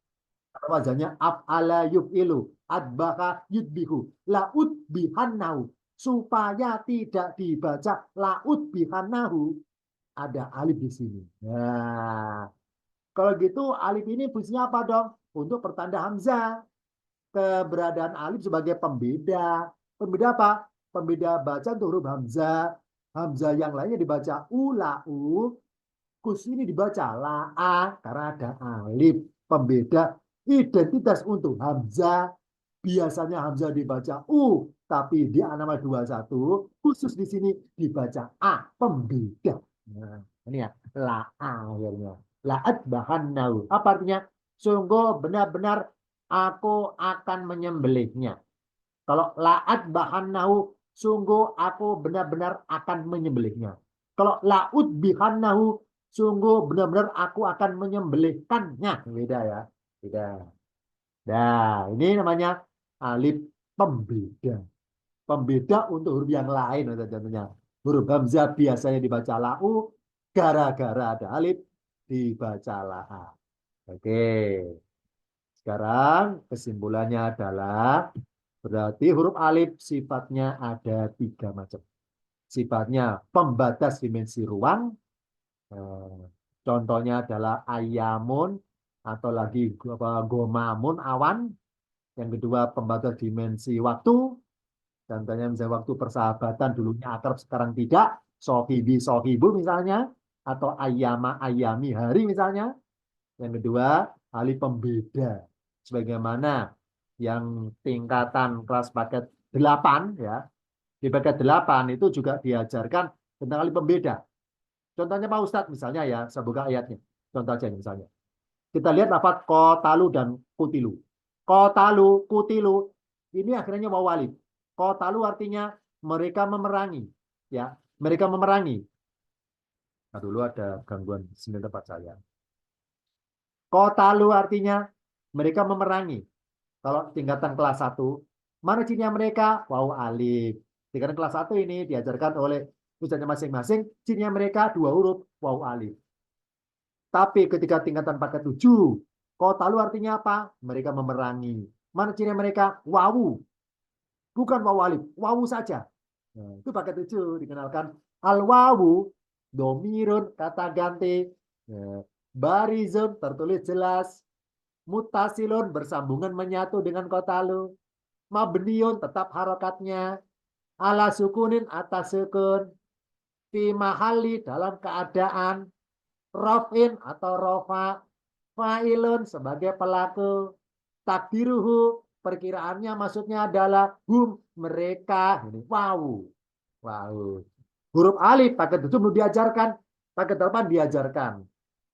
Wajahnya af'ala yuf'ilu, adbaka yudbihu, laut bihannahu. Supaya tidak dibaca laut bihannahu, ada alif di sini. Nah, kalau gitu alif ini fungsinya apa dong? Untuk pertanda hamzah. Keberadaan alif sebagai pembeda. Pembeda apa? Pembeda baca untuk huruf hamzah. Hamzah yang lainnya dibaca u. Kus ini dibaca la karena ada alif. Pembeda identitas untuk hamzah. Biasanya hamzah dibaca u Tapi di A-nama 21 khusus di sini dibaca A, pembeda. Nah, ini ya, la'a akhirnya. La'at bahannahu. Apa artinya? Sungguh benar-benar aku akan menyembelihnya. Kalau la'at bahannahu, sungguh aku benar-benar akan menyembelihnya. Kalau la'ud bihannahu, sungguh benar-benar aku akan menyembelihkannya. Beda ya. Beda. Nah, ini namanya alif pembeda. Pembeda untuk huruf yang lain. Contohnya, huruf hamzah biasanya dibaca lau, gara-gara ada alif dibaca la'a. Oke. Sekarang kesimpulannya adalah berarti huruf alif sifatnya ada 3 macam. Sifatnya pembatas dimensi ruang. Contohnya adalah ayamun atau lagi gomamun awan. Yang kedua pembatas dimensi waktu. Contohnya misalnya waktu persahabatan dulunya akrab sekarang tidak. Sohibi sohibu misalnya. Atau ayama ayami hari misalnya. Yang kedua alif pembeda. Sebagaimana yang tingkatan kelas paket 8 ya. Di paket 8 itu juga diajarkan tentang alif pembeda. Contohnya Pak Ustadz misalnya ya, saya buka ayatnya. Contoh aja misalnya. Kita lihat lafaz kotalu dan kutilu. Kotalu, kutilu, ini akhirnya wawu alif. Kotalu artinya mereka memerangi. Ya, mereka memerangi. Nah, dulu ada gangguan di sini tempat saya. Kotalu artinya mereka memerangi. Kalau tingkatan kelas 1, mana cirinya mereka? Wawu alif. Tingkatan kelas 1 ini diajarkan oleh ustaznya masing-masing, cirinya mereka 2 huruf, wawu alif. Tapi ketika tingkatan paket 7, kotalu artinya apa? Mereka memerangi. Mana cirinya mereka? Wawu. Bukan wawu alif, wawu saja. Nah, itu paket 7 dikenalkan al-wawu, domirun, kata ganti. Nah, barizun, tertulis jelas. Mutasilun, bersambungan menyatu dengan kotalu. Mabniun, tetap harokatnya. Ala sukunin, atas sukun. Fi mahali, dalam keadaan. Rofin atau rofa. Fa'ilun, sebagai pelaku. Takdiruhu, perkiraannya maksudnya adalah hum, mereka. Ini wow. Wow. Huruf alif paket 7 belum diajarkan, paket 8 diajarkan.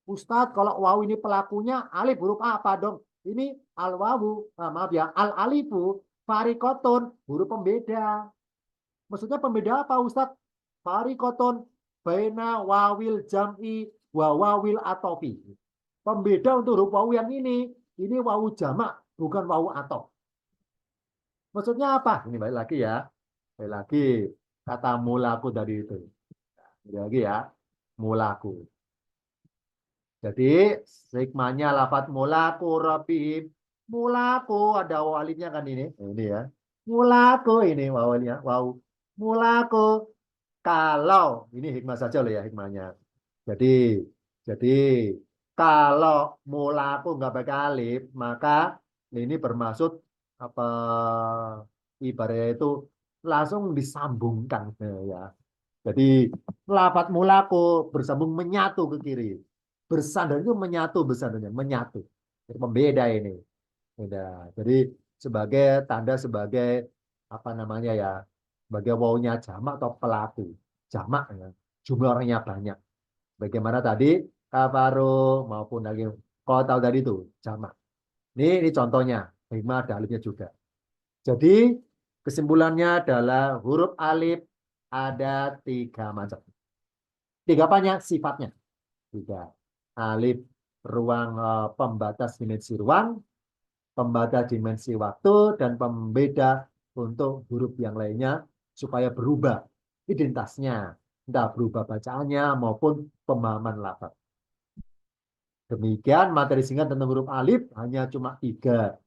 Ustadz, kalau wawu ini pelakunya alif huruf apa dong? Ini al wawu, maaf ya, al alifu farikotun, huruf pembeda. Maksudnya pembeda apa Ustadz? Farikotun baina wawil jam'i wa wawil atofi. Pembeda untuk huruf wawu yang ini wawu jamak, bukan wawu atof. Maksudnya apa? Ini balik lagi ya. Balik lagi kata mulaku tadi itu. Balik lagi ya. Mulaku. Jadi hikmahnya lafadz mulaku rabihim. Mulaku ada wawu alifnya kan ini. Ini ya. Mulaku ini wawunya. Wow. Mulaku. Kalau ini hikmah saja loh ya hikmahnya. Jadi kalau mulaku nggak pakai alif, maka ini bermaksud apa ibaratnya itu langsung disambungkan ya. Jadi lafadz mulaku bersambung menyatu ke kiri. Bersandar itu menyatu bersandarnya, menyatu. Jadi pembeda ini. Beda. Jadi sebagai tanda sebagai apa namanya ya? Sebagai wawunya jamak atau pelaku. Jamak ya. Jumlah orangnya banyak. Bagaimana tadi kafaru maupun lagi kau tahu tadi itu jamak. Ini contohnya. Hikmah ada alifnya juga. Jadi kesimpulannya adalah huruf alif ada 3 macam. 3 banyak sifatnya. 3. Alif ruang pembatas dimensi ruang, pembatas dimensi waktu, dan pembeda untuk huruf yang lainnya supaya berubah identitasnya. Entah berubah bacaannya maupun pemahaman lafaz. Demikian materi singkat tentang huruf alif hanya cuma 3.